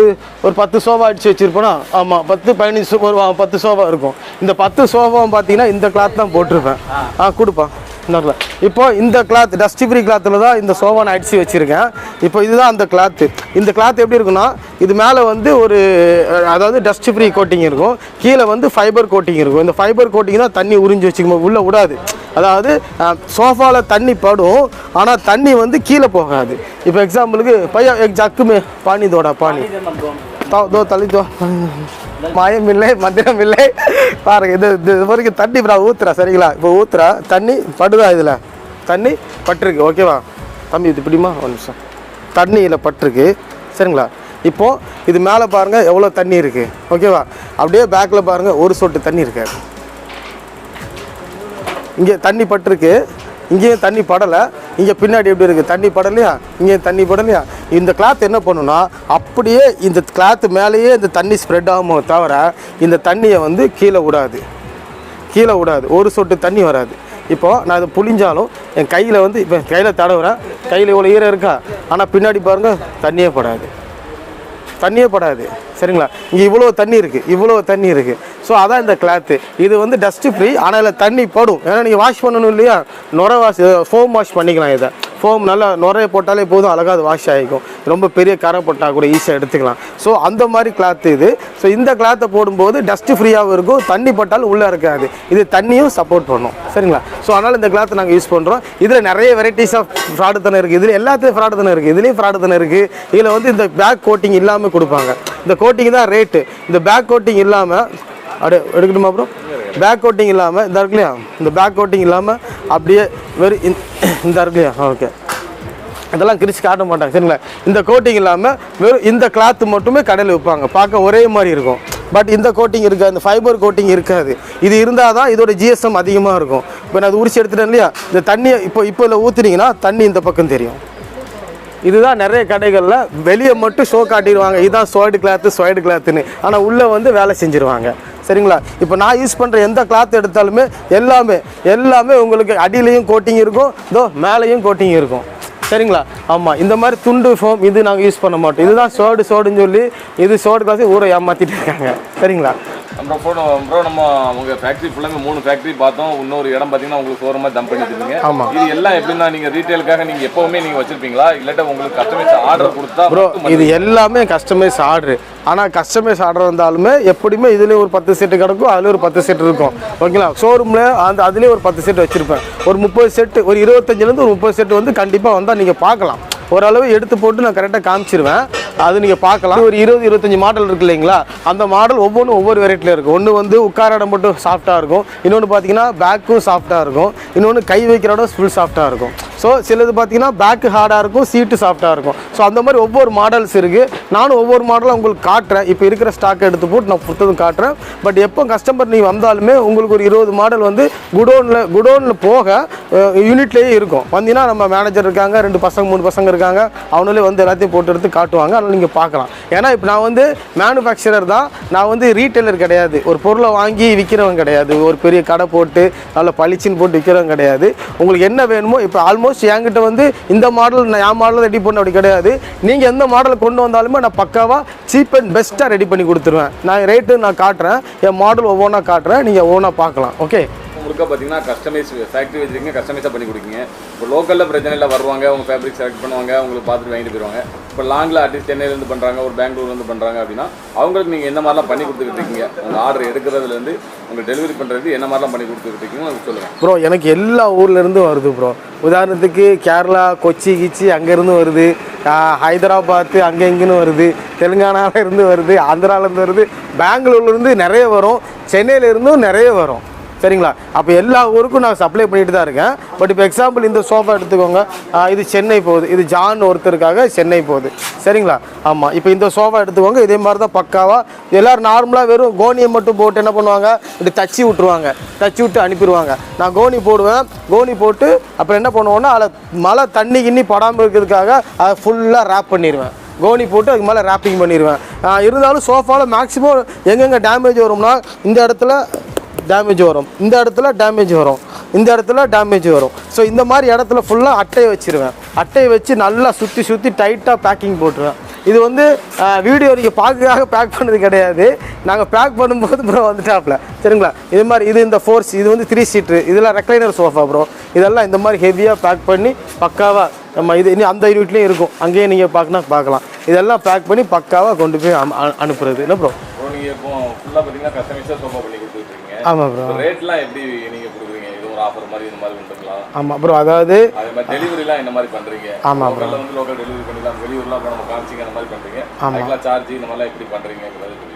10 சோஃபா அடித்து வச்சுருப்போனா. ஆமாம் 10-15 சோஃபா இருக்கும். இந்த 10 சோஃபாவும் பார்த்தீங்கன்னா இந்த கிளாத் தான் போட்டிருப்பேன். கொடுப்பா இன்னொரு. இப்போ இந்த கிளாத் டஸ்ட் ஃப்ரீ கிளாத்தில் தான் இந்த சோஃபா நான் அடித்து வச்சுருக்கேன். இப்போ இதுதான் அந்த கிளாத்து. இந்த கிளாத் எப்படி இருக்குன்னா, இது மேலே வந்து ஒரு அதாவது டஸ்ட் ஃப்ரீ கோட்டிங் இருக்கும், கீழே வந்து ஃபைபர் கோட்டிங் இருக்கும். இந்த ஃபைபர் கோட்டிங் தான் தண்ணி உறிஞ்சி வச்சுக்கும், உள்ளே விடாது. அதாவது சோஃபாவில் தண்ணி படும், ஆனால் தண்ணி வந்து கீழே போகாது. இப்போ எக்ஸாம்பிளுக்கு பையா ஜக்குமே பானி தோடா பானி தோ தள்ளி தோ மாயம் இல்லை மந்திரம் இல்லை பாருங்க. இது வரைக்கும் தண்ணி இப்போ ஊற்றுறா சரிங்களா. இப்போ ஊற்றுறா தண்ணி படுதா, இதில் தண்ணி பட்டிருக்கு. ஓகேவா தம்பி, இது பிடிமா ஒரு நிமிஷம். தண்ணியில் பட்டிருக்கு சரிங்களா. இப்போது இது மேலே பாருங்கள் எவ்வளோ தண்ணி இருக்குது. ஓகேவா. அப்படியே பேக்கில் பாருங்கள் ஒரு சொட்டு தண்ணி இருக்காது. இங்கே தண்ணி பட்டிருக்கு, இங்கேயும் தண்ணி படலை, இங்கே பின்னாடி எப்படி இருக்குது தண்ணி படலையா, இங்கேயும் தண்ணி படலையா. இந்த கிளாத் என்ன பண்ணுன்னா, அப்படியே இந்த கிளாத்து மேலேயே இந்த தண்ணி ஸ்ப்ரெட் ஆகுமோ தவிர இந்த தண்ணியை வந்து கீழே விடாது, ஒரு சொட்டு தண்ணி வராது. இப்போது நான் இதை புளிஞ்சாலும் என் கையில் வந்து இப்போ கையில் தடவுறேன், கையில் இவ்வளோ ஈரம் இருக்கா, ஆனால் பின்னாடி பாருங்கள் தண்ணியே படாது சரிங்களா. இங்கே இவ்வளோ தண்ணி இருக்குது. ஸோ அதான் இந்த கிளாத்து. இது வந்து டஸ்ட்டு ஃப்ரீ, ஆனால் இதில் தண்ணி படும். ஏன்னா நீங்கள் வாஷ் பண்ணணும் இல்லையா, ஃபோம் வாஷ் பண்ணிக்கலாம். இதை ஃபோம் நல்லா நுரைய போட்டாலே போதும், அழகாக அது வாஷ் ஆகிக்கும். ரொம்ப பெரிய கரை போட்டால் கூட ஈஸியாக எடுத்துக்கலாம். ஸோ அந்த மாதிரி கிளாத்து இது. ஸோ இந்த கிளாத்தை போடும்போது டஸ்ட்டு ஃப்ரீயாகவும் இருக்கும், தண்ணி பட்டாலும் உள்ளே இருக்காது, இது தண்ணியும் சப்போர்ட் பண்ணும் சரிங்களா. ஸோ அதனால் இந்த கிளாத்தை நாங்கள் யூஸ் பண்ணுறோம். இதில் நிறைய வெரைட்டிஸ் ஆஃப் ஃப்ராடு தானே இருக்குது, இதில் எல்லாத்துலேயும் ஃப்ராடு தானே இருக்குது, இதுலேயும் ஃப்ராடு தானே இருக்குது. இதில் வந்து இந்த பேக் கோட்டிங் இல்லாமல் கொடுப்பாங்க. இந்த கோட்டிங் தான் ரேட்டு. இந்த பேக் கோட்டிங் இல்லாமல் அப்படியே எடுக்கணுமா அப்புறம் பேக் கோட்டிங் இல்லாமல் இந்த இருக்கு இல்லையா, இந்த பேக் கோட்டிங் இல்லாமல் அப்படியே வெறும் இந்த இருக்கு இல்லையா. ஓகே இதெல்லாம் கிரிச்சு காட்ட மாட்டாங்க சரிங்களா. இந்த கோட்டிங் இல்லாமல் வெறும் இந்த கிளாத்து மட்டுமே கடையில் விற்பாங்க, பார்க்க ஒரே மாதிரி இருக்கும். பட் இந்த கோட்டிங் இருக்காது, இந்த ஃபைபர் கோட்டிங் இருக்காது. இது இருந்தால் தான் இதோட ஜிஎஸ்எம் அதிகமாக இருக்கும். இப்போ நான் அது உரிச்சு எடுத்துட்டேன் இல்லையா, இந்த தண்ணியை இப்போ இதில் ஊற்றுனீங்கன்னா தண்ணி இந்த பக்கம் தெரியும். இதுதான் நிறைய கடைகளில் வெளியே மட்டும் ஷோ காட்டிடுவாங்க, இதுதான் ஸ்வைடு கிளாத்துன்னு, ஆனால் உள்ளே வந்து வேலை செஞ்சுருவாங்க சரிங்களா. இப்போ நான் யூஸ் பண்ணுற எந்த கிளாத் எடுத்தாலுமே எல்லாமே உங்களுக்கு அடியிலையும் கோட்டிங் இருக்கும், இதோ மேலேயும் கோட்டிங் இருக்கும், சரிங்களா. ஆமாம், இந்த மாதிரி துண்டு ஃபோம் இது நாங்கள் யூஸ் பண்ண மாட்டோம். இதுதான் சோடுன்னு சொல்லி இது சோடு காசு ஊரை ஏமாற்றிட்டு இருக்காங்க, சரிங்களா. ப்ரோ நம்ம உங்கள் ஃபேக்ட்ரி ஃபுல்லாமே 3 ஃபேக்ட்ரி பார்த்தோம். இன்னொரு இடம் பார்த்தீங்கன்னா உங்களுக்கு ஷோரூமாக டம்ப் பண்ணி வச்சுருக்கீங்க. ஆமாம், இது எல்லாம் எப்படின்னா நீங்கள் ரீட்டெயிலுக்காக நீங்கள் எப்போவுமே நீங்கள் வச்சுருப்பீங்களா, இல்லாட்டா உங்களுக்கு கஸ்டமைஸ் ஆர்டர் கொடுத்தா? ப்ரோ இது எல்லாமே கஸ்டமைஸ் ஆர்டரு. ஆனால் கஸ்டமைஸ் ஆர்டர் வந்தாலுமே எப்படியுமே இதுலேயே ஒரு 10 செட்டு கிடக்கும், அதில் ஒரு 10 செட் இருக்கும், ஓகேங்களா. ஷோரூமில் அதுலேயே ஒரு 10 செட் வச்சுருப்பேன். ஒரு 30 செட்டு, ஒரு 25லேருந்து ஒரு 30 செட்டு வந்து கண்டிப்பாக வந்தால் நீங்கள் பார்க்கலாம். ஓரளவு எடுத்து போட்டு நான் கரெக்டாக காமிச்சிருவேன், அது நீங்கள் பார்க்கலாம். ஒரு 20-25 மாடல் இருக்குது இல்லைங்களா, அந்த மாடல் ஒவ்வொன்றும் ஒவ்வொரு வெரைட்டியில் இருக்கும். ஒன்று வந்து உட்கார இடம் மட்டும் சாஃப்ட்டாக இருக்கும், இன்னொன்று பார்த்தீங்கன்னா பேக்கும் சாஃப்ட்டாக இருக்கும், இன்னொன்று கை வைக்கிற இடம் ஃபுல் சாஃப்ட்டாக இருக்கும். ஸோ சிலது பார்த்தீங்கன்னா பேக்கு ஹார்டாக இருக்கும், சீட்டு சாஃப்ட்டாக இருக்கும். ஸோ அந்த மாதிரி ஒவ்வொரு மாடல்ஸ் இருக்குது. நானும் ஒவ்வொரு மாடலாக உங்களுக்கு காட்டுறேன். இப்போ இருக்கிற ஸ்டாக் எடுத்து போட்டு நான் புத்தகம் காட்டுறேன். பட் எப்போ கஸ்டமர் நீங்கள் வந்தாலுமே உங்களுக்கு ஒரு 20 மாடல் வந்து குடோனில் போக யூனிட்லேயே இருக்கும். வந்தீங்கன்னா நம்ம மேனேஜர் இருக்காங்க, 2 பசங்க 3 பசங்க இருக்காங்க, அவங்களே வந்து எல்லாத்தையும் போட்டு எடுத்து காட்டுவாங்க. அதனால் நீங்கள் பார்க்கலாம். ஏன்னா இப்போ நான் வந்து மேனுஃபேக்சரர் தான், நான் வந்து ரீட்டைலர் கிடையாது. ஒரு பொருளை வாங்கி விற்கிறவங்க கிடையாது, ஒரு பெரிய கடை போட்டு நல்ல பளிச்சின்னு போட்டு விற்கிறவங்க கிடையாது. உங்களுக்கு என்ன வேணுமோ இப்போ ஆல்மோஸ்ட் என்கிட்ட வந்து இந்த மாடல் நான் என் மாடல் ரெடி பண்ண அப்படி கிடையாது. நீங்கள் எந்த மாடலை கொண்டு வந்தாலுமே நான் பக்காவாக சீப் அண்ட் பெஸ்ட்டாக ரெடி பண்ணி கொடுத்துருவேன். நான் ரேட்டு நான் காட்டுறேன், என் மாடல் ஒவ்வொன்றா காட்டுறேன், நீங்கள் ஒவ்வொன்றா பார்க்கலாம். ஓகே, முழுக்க பார்த்தீங்கன்னா கஸ்டமைஸ் ஃபேக்ட்ரி வச்சுருக்கீங்க, கஸ்டமைஸாக பண்ணி கொடுக்கீங்க. இப்போ லோக்கலில் பிரச்சனை இல்லை, வருவாங்க, அவங்க ஃபேப்ரிக் செலக்ட் பண்ணுவாங்க, அவங்களுக்கு பார்த்துட்டு வாங்கிட்டு போயிடுவாங்க. இப்போ லாங்கில் அட்லீஸ்ட் சென்னையிலேருந்து பண்ணுறாங்க, ஒரு பெங்களூர்லேருந்து பண்ணுறாங்க அப்படின்னா அவங்களுக்கு நீங்கள் என்ன மாதிரிலாம் பண்ணி கொடுத்துக்கிட்டு இருக்கீங்க? உங்கள் ஆர்டர் எடுக்கிறதுலேருந்து உங்களுக்கு டெலிவரி பண்ணுறது என்ன மாதிரிலாம் பண்ணி கொடுத்துக்கிட்டு இருக்கீங்க உங்களுக்கு சொல்லுங்கள். ப்ரோ எனக்கு எல்லா ஊர்லேருந்தும் வருது ப்ரோ. உதாரணத்துக்கு கேரளா, கொச்சி கிச்சி அங்கேருந்து வருது, ஹைதராபாத்து அங்கே இங்கேன்னு வருது, தெலுங்கானாவிலேருந்து வருது, ஆந்திராவிலேருந்து வருது, பெங்களூர்லேருந்து நிறைய வரும், சென்னையிலேருந்தும் நிறைய வரும், சரிங்களா. அப்போ எல்லா ஊருக்கும் நான் சப்ளை பண்ணிட்டு தான் இருக்கேன். பட் இப்போ எக்ஸாம்பிள் இந்த சோஃபா எடுத்துக்கோங்க, இது சென்னை போகுது, இது ஜான் ஒருத்தருக்காக சென்னை போகுது, சரிங்களா. ஆமாம், இப்போ இந்த சோஃபா எடுத்துக்கோங்க, இதே மாதிரி தான் பக்காவாக எல்லோரும் நார்மலாக வெறும் கோனியை மட்டும் போட்டு என்ன பண்ணுவாங்க, இப்படி தச்சு விட்ருவாங்க, தச்சு விட்டு அனுப்பிடுவாங்க. நான் கோனி போடுவேன், கோனி போட்டு அப்புறம் என்ன பண்ணுவோன்னா அதில் மழை தண்ணி கிண்ணி படாமல் இருக்கிறதுக்காக அதை ஃபுல்லாக ரேப் பண்ணிடுவேன். கோனி போட்டு அதுக்கு மேலே ரேப்பிங் பண்ணிடுவேன். இருந்தாலும் சோஃபாவில் மேக்ஸிமம் எங்கெங்கே டேமேஜ் வரும்னா இந்த இடத்துல டேமேஜ் வரும், இந்த இடத்துல டேமேஜ் வரும், இந்த இடத்துல டேமேஜ் வரும். ஸோ இந்த மாதிரி இடத்துல ஃபுல்லாக அட்டையை வச்சுருவேன். அட்டையை வச்சு நல்லா சுற்றி டைட்டாக பேக்கிங் போட்டுருவேன். இது வந்து வீடியோ நீங்கள் பார்க்கறதுக்காக பேக் பண்ணது கிடையாது, நாங்கள் பேக் பண்ணும்போது ப்ரோ வந்துட்டாப்ல, சரிங்களா. இது மாதிரி இது இந்த ஃபோர்ஸ், இது வந்து 3 சீட்ரு, இதெல்லாம் ரெக்ளைனர் சோஃபா ப்ரோ. இதெல்லாம் இந்த மாதிரி ஹெவியாக பேக் பண்ணி பக்காவாக நம்ம இது இன்னும் அந்த யூனிட்லேயும் இருக்கும், அங்கேயே நீங்கள் பார்க்கலாம். இதெல்லாம் பேக் பண்ணி பக்காவாக கொண்டு போய் அனுப்புறது என்ன ப்ரோ. நீங்கள் இப்போ ஃபுல்லாக பார்த்தீங்கன்னா கஸ்டமைஸாக சோஃபா பண்ணி கொடுத்துருக்கீங்க. ஆமாம் ப்ரோ. ரேட்லாம் எப்படி நீங்கள் கொடுக்குறீங்க? இது ஒரு ஆஃபர் மாதிரி இந்த மாதிரி வந்துருக்கலாம்? ஆமாம் ப்ரோ. அதாவது அதே மாதிரி டெலிவரிலாம் என்ன மாதிரி பண்ணுறீங்க? ஆமாம் ப்ரோ. வந்து லோக்கல் டெலிவரி பண்ணிக்கலாம், வெளியூர்லாம் இப்போ நம்ம காமிச்சிங்க அந்த மாதிரி பண்ணுறீங்க. அதுக்கெல்லாம் சார்ஜ் இந்த மாதிரிலாம் எப்படி பண்ணுறீங்கிறது சொல்லுங்கள்.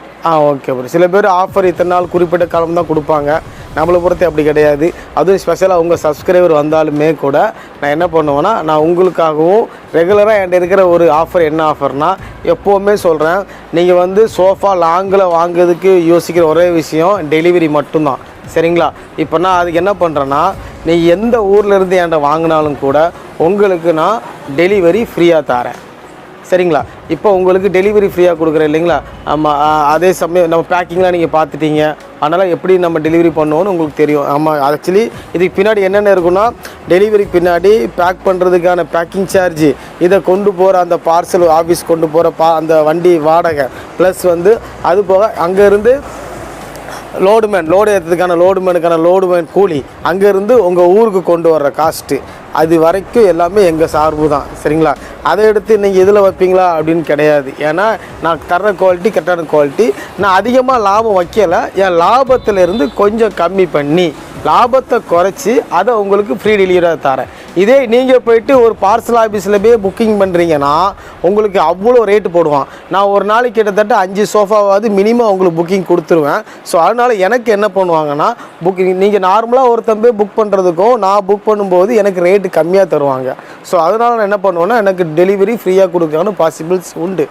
Okay bro. சில பேர் ஆஃபர் இத்தனை நாள் குறிப்பிட்ட காலம் தான் கொடுப்பாங்க, நம்மளை பொறுத்து அப்படி கிடையாது. அதுவும் ஸ்பெஷலாக உங்கள் சப்ஸ்கிரைபர் வந்தாலுமே கூட நான் என்ன பண்ணுவேன்னா, நான் உங்களுக்காகவும் ரெகுலராக என்கிட்ட இருக்கிற ஒரு ஆஃபர் என்ன ஆஃபர்னால், எப்போவுமே சொல்கிறேன், நீங்கள் வந்து சோஃபா லாங்கில் வாங்குறதுக்கு யோசிக்கிற ஒரே விஷயம் டெலிவரி மட்டும்தான், சரிங்களா. இப்போ நான் அதுக்கு என்ன பண்ணுறேன்னா, நீங்கள் எந்த ஊர்லேருந்து என்கிட்ட வாங்கினாலும் கூட உங்களுக்கு நான் டெலிவரி ஃப்ரீயாக தரேன், சரிங்களா. இப்போ உங்களுக்கு டெலிவரி ஃப்ரீயாக கொடுக்குறேன் இல்லைங்களா. ஆமாம், அதே சமயம் நம்ம பேக்கிங்லாம் நீங்கள் பார்த்துட்டீங்க, அதனால் எப்படி நம்ம டெலிவரி பண்ணுவோன்னு உங்களுக்கு தெரியும். ஆமாம், ஆக்சுவலி இதுக்கு பின்னாடி என்னென்ன இருக்குன்னா, டெலிவரி பின்னாடி பேக் பண்ணுறதுக்கான பேக்கிங் சார்ஜு, இதை கொண்டு போகிற அந்த பார்சல் ஆஃபீஸ் கொண்டு போகிற அந்த வண்டி வாடகை, ப்ளஸ் வந்து அது போக அங்கேருந்து லோடு ஏற்றுறதுக்கான லோடுமேன் கூலி, அங்கேருந்து உங்கள் ஊருக்கு கொண்டு வர்ற காஸ்ட்டு, அது வரைக்கும் எல்லாமே எங்கள் சார்பு தான், சரிங்களா. அதை எடுத்து நீங்கள் இதில் வைப்பீங்களா அப்படின்னு கிடையாது. ஏன்னா நான் தர்ற குவாலிட்டி கரெக்டான குவாலிட்டி. நான் அதிகமாக லாபம் வைக்கலை, என் லாபத்திலேருந்து கொஞ்சம் கம்மி பண்ணி லாபத்தை குறைச்சி அதை உங்களுக்கு ஃப்ரீ டெலிவரியாக தரேன். இதே நீங்கள் போயிட்டு ஒரு பார்சல் ஆஃபீஸில் போய் புக்கிங் பண்ணுறீங்கன்னா உங்களுக்கு அவ்வளோ ரேட்டு போடுவான். நான் ஒரு நாளைக்கு கிட்டத்தட்ட 5 சோஃபாவாவது மினிமம் உங்களுக்கு புக்கிங் கொடுத்துருவேன். ஸோ அதனால் எனக்கு என்ன பண்ணுவாங்கன்னா, நீங்கள் நார்மலாக ஒருத்தன் போய் புக் பண்ணுறதுக்கும் நான் புக் பண்ணும்போது எனக்கு ரேட்டு கம்மியாக தருவாங்க. ஸோ அதனால் நான் என்ன பண்ணுவேன்னா, எனக்கு டெலிவரி ஃப்ரீயாக கொடுக்கணும் பாசிபிள்ஸ் உண்டு,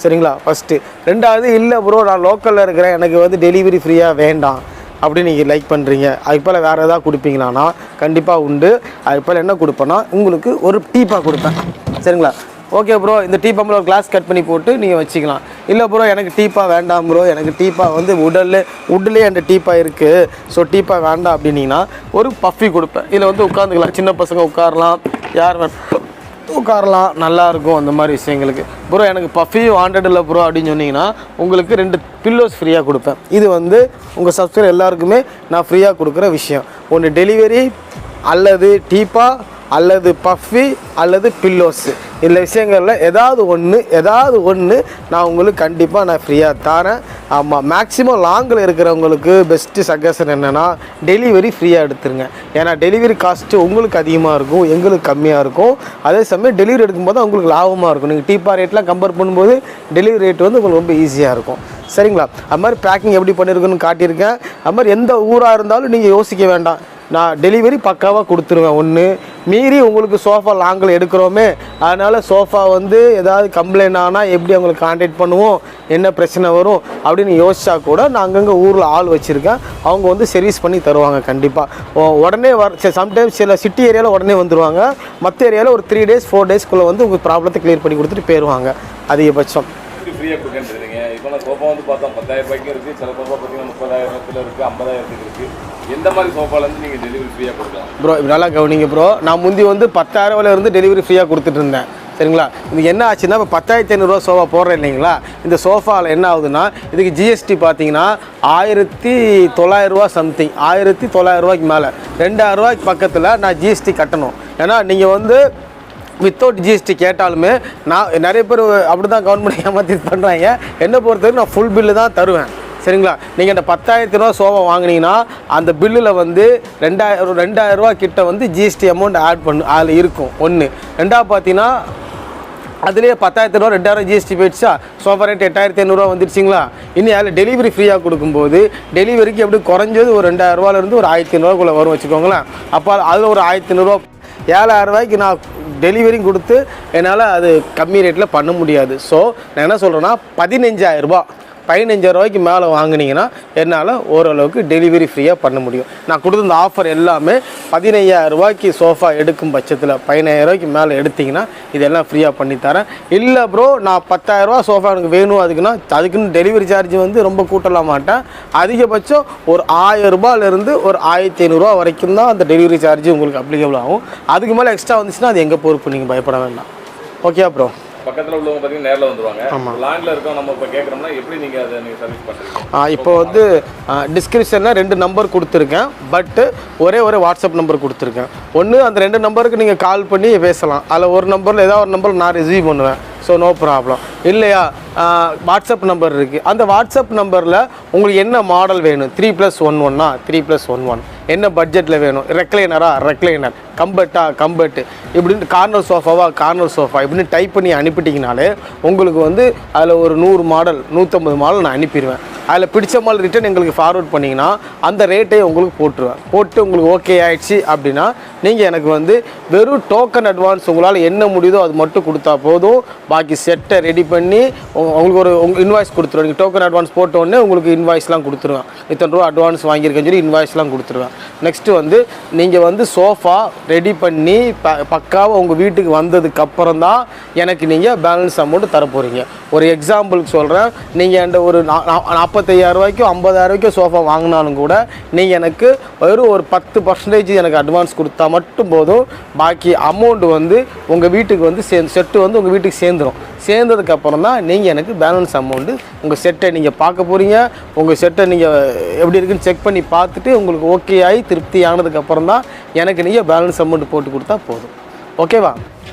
சரிங்களா. ஃபஸ்ட்டு. ரெண்டாவது, இல்லை ப்ரோ நான் லோக்கலில் இருக்கிறேன், எனக்கு வந்து டெலிவரி ஃப்ரீயாக வேண்டாம் அப்படின்னு நீங்கள் லைக் பண்ணுறீங்க, அதுக்கு போல் வேறு எதாவது கொடுப்பீங்களான்னா கண்டிப்பாக உண்டு. அதுக்கு போல் என்ன கொடுப்பேன்னா, உங்களுக்கு ஒரு டீப்பாக கொடுப்பேன், சரிங்களா. ஓகே ப்ரோ இந்த டீப்பாவில் ஒரு கிளாஸ் கட் பண்ணி போட்டு நீங்கள் வச்சுக்கலாம். இல்லை ப்ரோ எனக்கு டீப்பா வேண்டாம் ப்ரோ, எனக்கு டீப்பா வந்து உட்லேயே அந்த டீப்பா இருக்குது, ஸோ டீப்பா வேண்டாம் அப்படின்னீங்கன்னா ஒரு பஃபி கொடுப்பேன். இதில் வந்து உட்காந்துக்கலாம், சின்ன பசங்க உட்காரலாம், யார் உட்காரலாம், நல்லாயிருக்கும் அந்த மாதிரி விஷயங்களுக்கு. ப்ரோ எனக்கு பஃபி வாண்டட் இல்லை ப்ரோ அப்படின்னு சொன்னீங்கன்னா உங்களுக்கு 2 பில்லோஸ் ஃப்ரீயாக கொடுப்பேன். இது வந்து உங்கள் சப்ஸ்கிரைபர் எல்லாருக்குமே நான் ஃப்ரீயாக கொடுக்குற விஷயம். ஒன்று டெலிவரி அல்லது டீப்பா அல்லது பஃபி அல்லது பில்லோஸு, இந்த விஷயங்களில் ஏதாவது ஒன்று நான் உங்களுக்கு கண்டிப்பாக நான் ஃப்ரீயாக தரேன். ஆமாம், மேக்ஸிமம் லாங்கில் இருக்கிறவங்களுக்கு பெஸ்ட்டு சஜஷன் என்னென்னா டெலிவரி ஃப்ரீயாக எடுத்துருங்க. ஏன்னா டெலிவரி காஸ்ட்டு உங்களுக்கு அதிகமாக இருக்கும், எங்களுக்கு கம்மியாக இருக்கும். அதே சமயம் டெலிவரி எடுக்கும்போது உங்களுக்கு லாபமாக இருக்கும். நீங்கள் டீப்பா ரேட்லாம் கம்பேர் பண்ணும்போது டெலிவரி ரேட் வந்து உங்களுக்கு ரொம்ப ஈஸியாக இருக்கும். சரிங்களா? அது மாதிரி பேக்கிங் எப்படி பண்ணியிருக்குன்னு காட்டியிருக்கேன். அது மாதிரி எந்த ஊராக இருந்தாலும் நீங்கள் யோசிக்க வேண்டாம், நான் டெலிவரி பக்காவாக கொடுத்துருவேன். ஒன்று மீறி உங்களுக்கு சோஃபா லாங்கில் எடுக்கிறோமே, அதனால் சோஃபா வந்து ஏதாவது கம்ப்ளைண்ட் ஆனால் எப்படி அவங்களுக்கு கான்டாக்ட் பண்ணுவோம், என்ன பிரச்சனை வரும் அப்படின்னு யோசிச்சா கூட நான் அங்கங்கே ஊரில் ஆள் வச்சுருக்கேன், அவங்க வந்து சர்வீஸ் பண்ணி தருவாங்க கண்டிப்பாக. உடனே சம்டைம்ஸ் சில சிட்டி ஏரியாவில் உடனே வந்துடுவாங்க, மற்ற ஏரியாவில் ஒரு 3 days 4 daysக்குள்ளே வந்து உங்கள் ப்ராப்ளத்தை கிளியர் பண்ணி கொடுத்துட்டு போயிடுவாங்க அதிகபட்சம். ஃப்ரீயாக கொடுக்குறீங்க. இப்போ நான் சோஃபா வந்து பார்த்தோம் 10,000 ரூபாய்க்கும் இருக்குது, சில சோஃபா பார்த்தீங்கன்னா 30,000 இருக்குது, 50,000 இருக்குது. எந்த மாதிரி சோஃபாலேருந்து நீங்கள் டெலிவரி ஃப்ரீயாக கொடுக்கலாம்? ப்ரோ நல்லா கவனிங்க ப்ரோ, நான் முந்தி வந்து 10,000 இருந்து டெலிவரி ஃப்ரீயாக கொடுத்துட்டு இருந்தேன். சரிங்களா? இது என்ன ஆச்சுன்னா இப்போ 10,500 சோஃபா போடுறேன் இல்லைங்களா, இந்த சோஃபாவில் என்ன ஆகுதுன்னா இதுக்கு ஜிஎஸ்டி பார்த்தீங்கன்னா 1,900 ரூபா சம்திங், 1,900 ரூபாய்க்கு மேலே 2,000 ரூபாய்க்கு பக்கத்தில் நான் ஜிஎஸ்டி கட்டணும். ஏன்னா நீங்கள் வந்து வித்தவுட் ஜிஎஸ்டி கேட்டாலுமே நான் நிறைய பேர் அப்படி தான் கவர்மெண்ட் ஏமாற்றி பண்ணுறாங்க. என்னை பொறுத்தவரைக்கும் நான் ஃபுல் பில்லு தான் தருவேன். சரிங்களா? நீங்கள் அந்த 10,000 ரூபா சோஃபா வாங்கினீங்கன்னா அந்த பில்லில் வந்து 2,000 ரூபா கிட்ட வந்து ஜிஎஸ்டி அமௌண்ட் ஆட் அதில் இருக்கும். ஒன்று. ரெண்டாவது பார்த்தீங்கன்னா அதுலேயே 10,000 ரூபா 2,000 ஜிஎஸ்டி போயிடுச்சா, சோஃபா ரேட் 8,500 ரூபா வந்துடுச்சிங்களா. இனி அதில் டெலிவரி ஃப்ரீயாக கொடுக்கும்போது டெலிவரிக்கு எப்படி குறைஞ்சது ஒரு 2,000 ரூபாலேருந்து ஒரு 1,500 வரும் வச்சுக்கோங்களேன். அப்போ அதில் ஒரு 1,500 ரூபா 7,000 ரூபாய்க்கு நான் டெலிவரியும் கொடுத்து என்னால் அது கம்மி ரேட்டில் பண்ண முடியாது. ஸோ நான் என்ன சொல்கிறேன்னா 15,000 ரூபா 15,000 ரூபாய்க்கு மேலே வாங்கினீங்கன்னா என்னால் ஓரளவுக்கு டெலிவரி ஃப்ரீயாக பண்ண முடியும். நான் கொடுத்த இந்த ஆஃபர் எல்லாமே 15,000 ரூபாய்க்கு சோஃபா எடுக்கும் பட்சத்தில் 15,000 ரூபாய்க்கு மேலே எடுத்திங்கன்னா இதெல்லாம் ஃப்ரீயாக பண்ணித்தரேன். இல்லை ப்ரோ நான் 10,000 ரூபா சோஃபா எனக்கு வேணும் அதுக்குன்னு டெலிவரி சார்ஜ் வந்து ரொம்ப கூட்டலாம் மாட்டேன். அதிகபட்சம் ஒரு 1,000 ரூபாயிலேருந்து ஒரு 1,500 ரூபா வரைக்கும் தான் அந்த டெலிவரி சார்ஜ் உங்களுக்கு அப்ளிகபிள் ஆகும். அதுக்கு மேலே எக்ஸ்ட்ரா வந்துச்சுன்னா அது எங்கள் பொறுப்பு, நீங்கள் பயப்பட வேண்டாம். Okay bro? பக்கத்தில் உள்ளவங்க பார்த்தீங்கன்னா நேரில் வந்துருவாங்க. ஆமாம், லாங்கில் இருக்கோம் நம்ம இப்போ கேட்குறோம்னா எப்படி நீங்கள் அதை நீங்கள் சர்வீஸ் பண்ணுறீங்க? இப்போ வந்து டிஸ்கிரிப்ஷனில் 2 நம்பர் கொடுத்துருக்கேன், பட்டு ஒரே வாட்ஸ்அப் நம்பர் கொடுத்துருக்கேன். ஒன்று அந்த 2 நம்பருக்கு நீங்கள் கால் பண்ணி பேசலாம். அதில் ஒரு நம்பரில் ஏதாவது ஒரு நம்பர் நான் ரிசீவ் பண்ணுவேன். So no problem. இல்லையா வாட்ஸ்அப் நம்பர் இருக்குது, அந்த வாட்ஸ்அப் நம்பரில் உங்களுக்கு என்ன மாடல் வேணும், 3+1 3+1 என்ன பட்ஜெட்டில் வேணும், ரெக்லைனர், கம்பெட்டு இப்படின்னு கார்னர் சோஃபா இப்படின்னு டைப் பண்ணி அனுப்பிட்டிங்கனாலே உங்களுக்கு வந்து அதில் ஒரு 100 மாடல் 150 மாடல் நான் அனுப்பிடுவேன். அதில் பிடிச்ச மாடல் ரிட்டன் எங்களுக்கு ஃபார்வர்ட் பண்ணிங்கன்னா அந்த ரேட்டை உங்களுக்கு போட்டு உங்களுக்கு ஓகே ஆயிடுச்சு அப்படின்னா நீங்கள் எனக்கு வந்து வெறும் டோக்கன் அட்வான்ஸ் உங்களால் என்ன முடியுதோ அது மட்டும் கொடுத்தா போதும். பாக்கி செட்டை ரெடி பண்ணி உங்களுக்கு உங்கள் இன்வாய்ஸ் கொடுத்துருவேன். நீங்கள் டோக்கன் அட்வான்ஸ் போட்டோடனே உங்களுக்கு இன்வாய்ஸ்லாம் கொடுத்துருவேன். இத்தனை ரூபா அட்வான்ஸ் வாங்கியிருக்கேன்னு சொல்லி இன்வாய்ஸ்லாம் கொடுத்துருவேன். நெக்ஸ்ட்டு வந்து நீங்கள் வந்து சோஃபா ரெடி பண்ணி பக்காவாக உங்கள் வீட்டுக்கு வந்ததுக்கப்புறம் தான் எனக்கு நீங்கள் பேலன்ஸ் அமௌண்ட் தரப்போகிறீங்க. ஒரு எக்ஸாம்பிளுக்கு சொல்கிறேன், நீங்கள் என்கிட்ட ஒரு 45,000 ரூபாய்க்கும் 50,000 ரூபாய்க்கும் சோஃபா வாங்கினாலும் கூட நீங்கள் எனக்கு வெறும் ஒரு 10% எனக்கு அட்வான்ஸ் கொடுத்தா மட்டும் போதும். பாக்கி அமௌண்ட் வந்து உங்கள் வீட்டுக்கு வந்து செட்டு வந்து உங்கள் வீட்டுக்கு சேர்ந்ததுக்கப்புறம் தான் நீங்கள் எனக்கு பேலன்ஸ் அமௌண்ட்டு உங்கள் செட்டை நீங்கள் பார்க்க போகிறீங்க. உங்கள் செட்டை நீங்கள் எப்படி இருக்குன்னு செக் பண்ணி பார்த்துட்டு உங்களுக்கு ஓகே ஆகி திருப்தி ஆனதுக்கப்புறம் தான் எனக்கு நீங்கள் பேலன்ஸ் அமௌண்ட் போட்டு கொடுத்தா போதும். ஓகேவா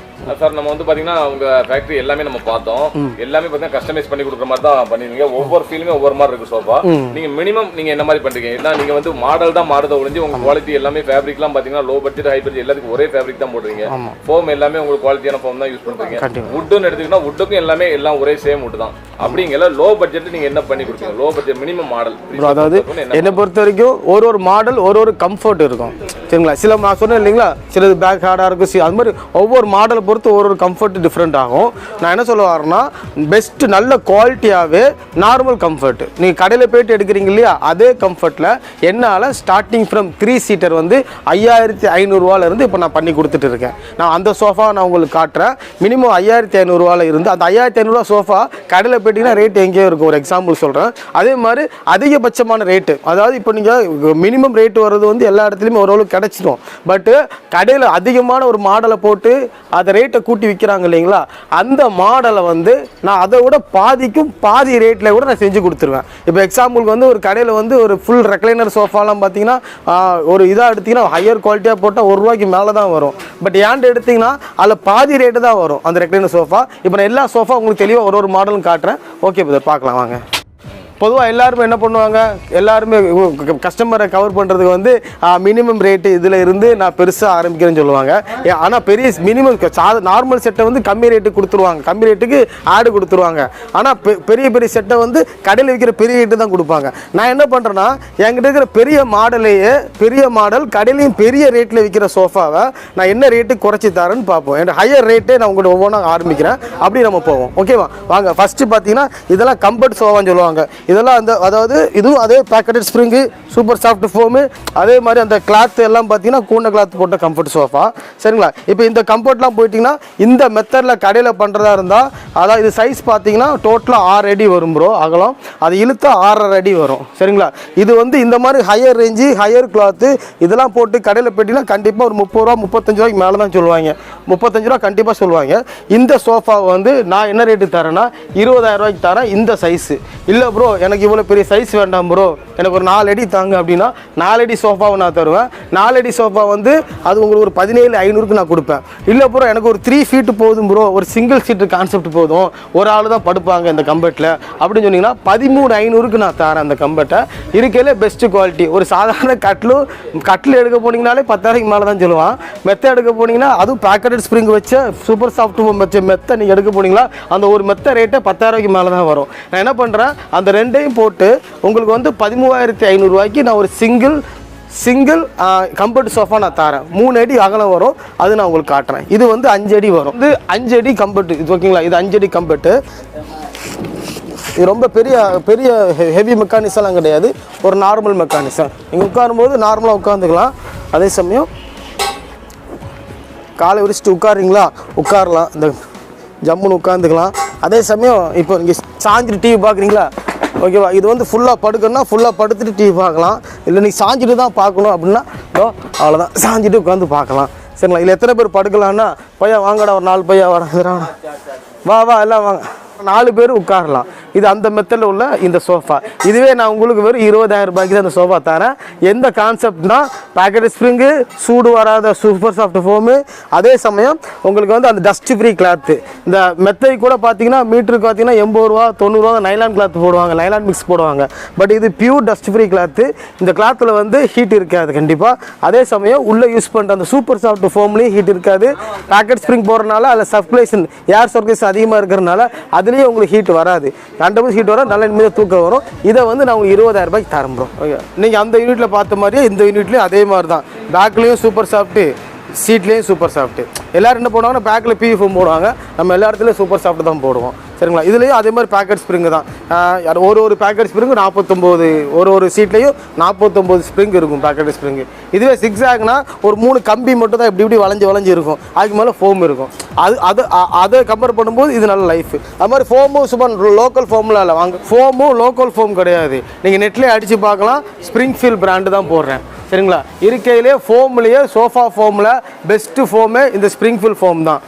சார்? நம்ம வந்து பார்த்தீங்கன்னா உங்கள் ஃபேக்ட்ரி எல்லாமே நம்ம பார்த்தோம். எல்லாமே பார்த்தீங்கன்னா கஸ்டமைஸ் பண்ணி கொடுக்குற மாதிரி தான் பண்ணிருக்கீங்க. ஒவ்வொரு ஃபீலுமே ஒவ்வொரு மாதிரி இருக்குது சோஃபா. நீங்கள் மினிமம் நீங்கள் என்ன மாதிரி பண்ணுறீங்க? ஏன்னா நீங்கள் வந்து மாடல் தான் மாறுத ஒழிஞ்சு உங்கள் குவாலிட்டி எல்லாமே ஃபேப்ரிக்லாம் பார்த்தீங்கன்னா லோ பட்ஜெட் ஹை பட்ஜெட் எல்லாத்துக்கும் ஒரே ஃபேப்ரிக் தான் போடுறீங்க. ஃபோம் எல்லாமே உங்களுக்கு குவாலிட்டியான ஃபோம் தான் யூஸ் பண்ணுறீங்க. வுட்டுன்னு எடுத்துக்கிட்டா வுட்டுக்கும் எல்லாமே எல்லாம் ஒரே சேம் வுட்டு தான். அப்படிங்கிற லோ பட்ஜெட் நீங்கள் என்ன பண்ணி கொடுப்பீங்க? Low budget minimum model. அதாவது என்னை பொறுத்த வரைக்கும் ஒரு மாடல் ஒரு கம்ஃபர்ட் இருக்கும். சரிங்களா? சில நான் சொன்னேன் இல்லைங்களா, சிலது பேக் ஹார்டாக இருக்கும். அது மாதிரி ஒவ்வொரு மாடலை பொறுத்து ஒரு கம்ஃபர்ட் டிஃப்ரெண்ட் ஆகும். நான் என்ன சொல்ல வரேன்னா பெஸ்ட்டு நல்ல குவாலிட்டியாகவே நார்மல் கம்ஃபர்ட் நீங்கள் கடையில் போய்ட்டு எடுக்கிறீங்க இல்லையா, அதே கம்ஃபர்ட்டில் என்னால் ஸ்டார்டிங் ஃப்ரம் 3 சீட்டர் வந்து 5500 இப்போ நான் பண்ணி கொடுத்துட்டு இருக்கேன். நான் அந்த சோஃபா நான் உங்களுக்கு காட்டுறேன். மினிமம் 5500 இருந்து அந்த 5500 சோஃபா கடையில் போயிட்டீங்கன்னா ரேட் எங்கேயோ இருக்கும். ஒரு எக்ஸாம்பிள் சொல்கிறேன். அதே மாதிரி அதிகபட்சமான ரேட்டு, அதாவது இப்போ நீங்கள் மினிமம் ரேட்டு வர்றது வந்து எல்லா இடத்துலையுமே ஓரளவுக்கு கிடச்சிடும். பட்டு கடையில் அதிகமான ஒரு மாடலை போட்டு அதை ரேட்டை கூட்டி விற்கிறாங்க இல்லைங்களா, அந்த மாடலை வந்து நான் அதை விட பாதி ரேட்டில் கூட நான் செஞ்சு கொடுத்துருவேன். இப்போ எக்ஸாம்பிளுக்கு வந்து ஒரு கடையில் வந்து ஒரு ஃபுல் ரெக்லைனர் சோஃபாலாம் பார்த்தீங்கன்னா ஒரு இதாக எடுத்திங்கன்னா ஹையர் குவாலிட்டியாக போட்டால் ₹1 மேலே தான் வரும். பட் ஏன்ட்டு எடுத்திங்கன்னா அதில் பாதி ரேட்டு தான் வரும் அந்த ரெக்லைனர் சோஃபா. இப்போ நான் எல்லா சோஃபா உங்களுக்கு தெளிவாக ஒரு மாடலும் காட்டுறேன். ஓகே பிரதர், பார்க்கலாம் வாங்க. பொதுவாக எல்லாருமே என்ன பண்ணுவாங்க, எல்லாருமே கஸ்டமரை கவர் பண்ணுறதுக்கு வந்து மினிமம் ரேட்டு இதில் இருந்து நான் பெருசாக ஆரம்பிக்கிறேன்னு சொல்லுவாங்க. ஆனால் பெரிய மினிமம் நார்மல் செட்டை வந்து கம்மி ரேட்டுக்கு கொடுத்துருவாங்க, கம்மி ரேட்டுக்கு ஆடு கொடுத்துருவாங்க. ஆனால் பெரிய பெரிய செட்டை வந்து கடையில் விற்கிற பெரிய ரேட்டு தான் கொடுப்பாங்க. நான் என்ன பண்ணுறேன்னா என்கிட்ட இருக்கிற பெரிய மாடல் கடையிலையும் பெரிய ரேட்டில் விற்கிற சோஃபாவை நான் என்ன ரேட்டு குறைச்சி தரேன்னு பார்ப்போம். என் ஹையர் ரேட்டே நான் உங்கள்கிட்ட ஒவ்வொன்றா ஆரம்பிக்கிறேன். அப்படி நம்ம போவோம். ஓகேவா, வாங்க. ஃபஸ்ட்டு பார்த்தீங்கன்னா இதெல்லாம் கம்ஃபர்ட் சோஃபான்னு சொல்லுவாங்க. இதெல்லாம் அதாவது இதுவும் அதே pocketed spring, super soft foam, அதே மாதிரி அந்த கிளாத் எல்லாம் பார்த்தீங்கன்னா கூண்ட கிளாத் போட்ட கம்ஃபர்ட் சோஃபா. சரிங்களா, இப்போ இந்த கம்ஃபர்ட்லாம் போயிட்டிங்கன்னா இந்த மெத்தடில் கடையில் பண்ணுறதா இருந்தால், அதாவது இது சைஸ் பார்த்தீங்கன்னா டோட்டலாக 6 அடி வரும் ப்ரோ அகலம், அது இழுத்தா 6.5 அடி வரும். சரிங்களா, இது வந்து இந்த மாதிரி ஹையர் ரேஞ்சு ஹையர் கிளாத்து இதெல்லாம் போட்டு கடையில் போயிட்டிங்கன்னா கண்டிப்பாக ஒரு ₹30 ₹35 மேலே தான் சொல்லுவாங்க. ₹35 கண்டிப்பாக சொல்லுவாங்க. இந்த சோஃபா வந்து நான் என்ன ரேட்டு தரேன்னா ₹20,000 தரேன் இந்த சைஸு. இல்லை ப்ரோ எனக்கு இவ்வளோ பெரிய சைஸ் வேண்டாம் ப்ரோ, எனக்கு ஒரு 4 அடி தாங்க அப்படின்னா 4 அடி சோஃபாவை நான் தருவேன். 4 அடி சோஃபா வந்து அது உங்களுக்கு ஒரு 17,500க்கு நான் கொடுப்பேன். இல்லை ப்ரோ எனக்கு ஒரு 3 ஃபீட்டு போதும் ப்ரோ, ஒரு சிங்கிள் சீட்டு கான்செப்ட் போதும், ஒரு ஆள் தான் படுப்பாங்க இந்த கம்பெட்டில் அப்படின்னு சொன்னீங்கன்னா 13,500க்கு நான் தரேன் அந்த கம்பெட்டை. இருக்கையிலே பெஸ்ட்டு குவாலிட்டி. ஒரு சாதாரண கட்டில் எடுக்க போனீங்கனாலே 10,000க்கு மேலே தான் சொல்லுவான். மெத்தை எடுக்க போனீங்கன்னா அதுவும் பேக்கெட்டட் ஸ்ப்ரிங் வச்ச சூப்பர் சாஃப்ட் வச்ச மெத்தை நீங்கள் எடுக்க போனீங்களா அந்த ஒரு மெத்தை ரேட்டே 10,000க்கு மேலே தான் வரும். நான் என்ன பண்ணுறேன், அந்த ரெண்டையும் போட்டு உங்களுக்கு வந்து 13,500 நான் ஒரு சிங்கிள் கம்ஃபர்ட் சோஃபா நான் தரேன். 3 அடி அகலம் வரும், அது நான் உங்களுக்கு காட்டுறேன். இது வந்து 5 அடி வரும். இது 5 அடி கம்ஃபர்ட். இது ஓகேங்களா, இது 5 அடி கம்ஃபர்ட்டு. இது ரொம்ப பெரிய ஹெவி மெக்கானிசம்லாம் கிடையாது, ஒரு நார்மல் மெக்கானிசம். நீங்கள் உட்காரும்போது நார்மலாக உட்காந்துக்கலாம். அதே சமயம் காலை விரிச்சிட்டு உட்காருங்களா, உட்காரலாம், இந்த ஜம்முன்னு உட்காந்துக்கலாம். அதே சமயம் இப்போ நீங்கள் சாஞ்சிட்டு டிவி பார்க்குறீங்களா, ஓகேவா, இது வந்து ஃபுல்லாக படுக்கணும்னா ஃபுல்லாக படுத்துட்டு டிவி பார்க்கலாம். இல்லை நீங்கள் சாஞ்சிட்டு தான் பார்க்கணும் அப்படின்னா அவ்வளோதான், சாஞ்சிட்டு உட்காந்து பார்க்கலாம். சரிங்களா, இல்லை எத்தனை பேர் படுக்கலான்னா பையா வாங்கடா, ஒரு 4 பையா வர வா எல்லாம் வாங்க, 4 பேர் உட்காரலாம். இது அந்த மெத்தடில் உள்ள இந்த சோஃபா. இதுவே நான் உங்களுக்கு வெறும் ₹20,000 தான் இந்த சோஃபா தரேன். எந்த கான்செப்ட்னா பேக்கெட் ஸ்ப்ரிங்கு, சூடு வராத சூப்பர் சாஃப்ட் ஃபோமு, அதே சமயம் உங்களுக்கு வந்து அந்த டஸ்ட் ஃப்ரீ கிளாத்து. இந்த மெத்தை கூட பார்த்தீங்கன்னா மீட்டருக்கு பார்த்தீங்கன்னா ₹80 ₹90 நைலான் கிளாத் போடுவாங்க, நைலான் மிக்ஸ் போடுவாங்க. பட் இது பியூர் டஸ்ட் ஃப்ரீ கிளாத்து. இந்த கிளாத்தில் வந்து ஹீட் இருக்காது கண்டிப்பாக. அதே சமயம் உள்ளே யூஸ் பண்ணுற அந்த சூப்பர் சாஃப்ட் ஃபோம்லேயும் ஹீட் இருக்காது. பேக்கெட் ஸ்ப்ரிங் போடுறதுனால அதில் சர்க்குலேஷன் ஏர் சர்க்குலேஷன் அதிகமாக இருக்கிறதுனால அதுலேயே உங்களுக்கு ஹீட் வராது. கண்டபோது ஹீட் வரும், நல்ல நிம்மதியாக தூக்கம் வரும். இதை வந்து நான் உங்களுக்கு ₹20,000 தரேன் ப்ரோ. ஓகே, நீங்கள் அந்த யூனிட்டில் பார்த்த மாதிரியே இந்த யூனிட்லேயும் அதே மாதிரி தான். பேக்லேயும் சூப்பர் சாஃப்ட்டு, சீட்லேயும் சூப்பர் சாஃப்ட்டு. எல்லோரும் என்ன பண்ணுவாங்கன்னா பேக்கில் பிவி ஃபோம் போடுவாங்க, நம்ம எல்லா இடத்துலையும் சூப்பர் சாஃப்ட் தான் போடுவோம். சரிங்களா, இதுலேயும் அதே மாதிரி பேக்கெட் ஸ்ப்ரிங்கு தான். ஒரு பேக்கெட் ஸ்ப்ரிங்கு 49, ஒரு சீட்லேயும் 49 ஸ்ப்ரிங் இருக்கும் பேக்கெட் ஸ்ப்ரிங்கு. இதுவே 6 ஆகுனா ஒரு 3 கம்பி மட்டும் தான் இப்படி வளைஞ்சு இருக்கும், அதுக்கு மேலே ஃபோம் இருக்கும். அதை கம்பேர் பண்ணும்போது இது நல்ல லைஃப். அது மாதிரி ஃபோமும் சும்மா லோக்கல் ஃபோமில் இல்லை, வாங்க ஃபோமும் லோக்கல் ஃபோம் கிடையாது, நீங்கள் நெட்லேயே அடித்து பார்க்கலாம். ஸ்ப்ரிங் ஃபீல் பிராண்டு தான் போடுறேன். சரிங்களா, இருக்கையிலே ஃபோம்லேயே சோஃபா ஃபோமில் பெஸ்ட்டு ஃபோமே இந்த ஸ்ப்ரிங் ஃபீல் ஃபோம் தான்.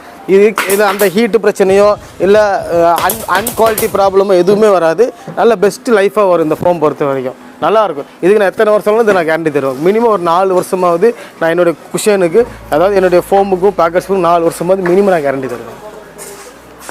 இது அந்த ஹீட்டு பிரச்சனையோ இல்லை அன்குவாலிட்டி ப்ராப்ளமோ எதுவுமே வராது. நல்ல பெஸ்ட்டு லைஃபாக வரும் இந்த ஃபோம் பொறுத்த வரைக்கும். நல்லாயிருக்கும். இதுக்கு நான் எத்தனை வருஷம்லாம் இதை நான் கேரண்டி தருவேன். மினிமம் ஒரு 4 வருஷமாவது நான் என்னுடைய குஷனுக்கு, அதாவது என்னுடைய ஃபோமுக்கும் பேக்கெட்ஸுக்கும் 4 வருஷமாவது மினிமம் நான் கேரண்டி தருவேன்.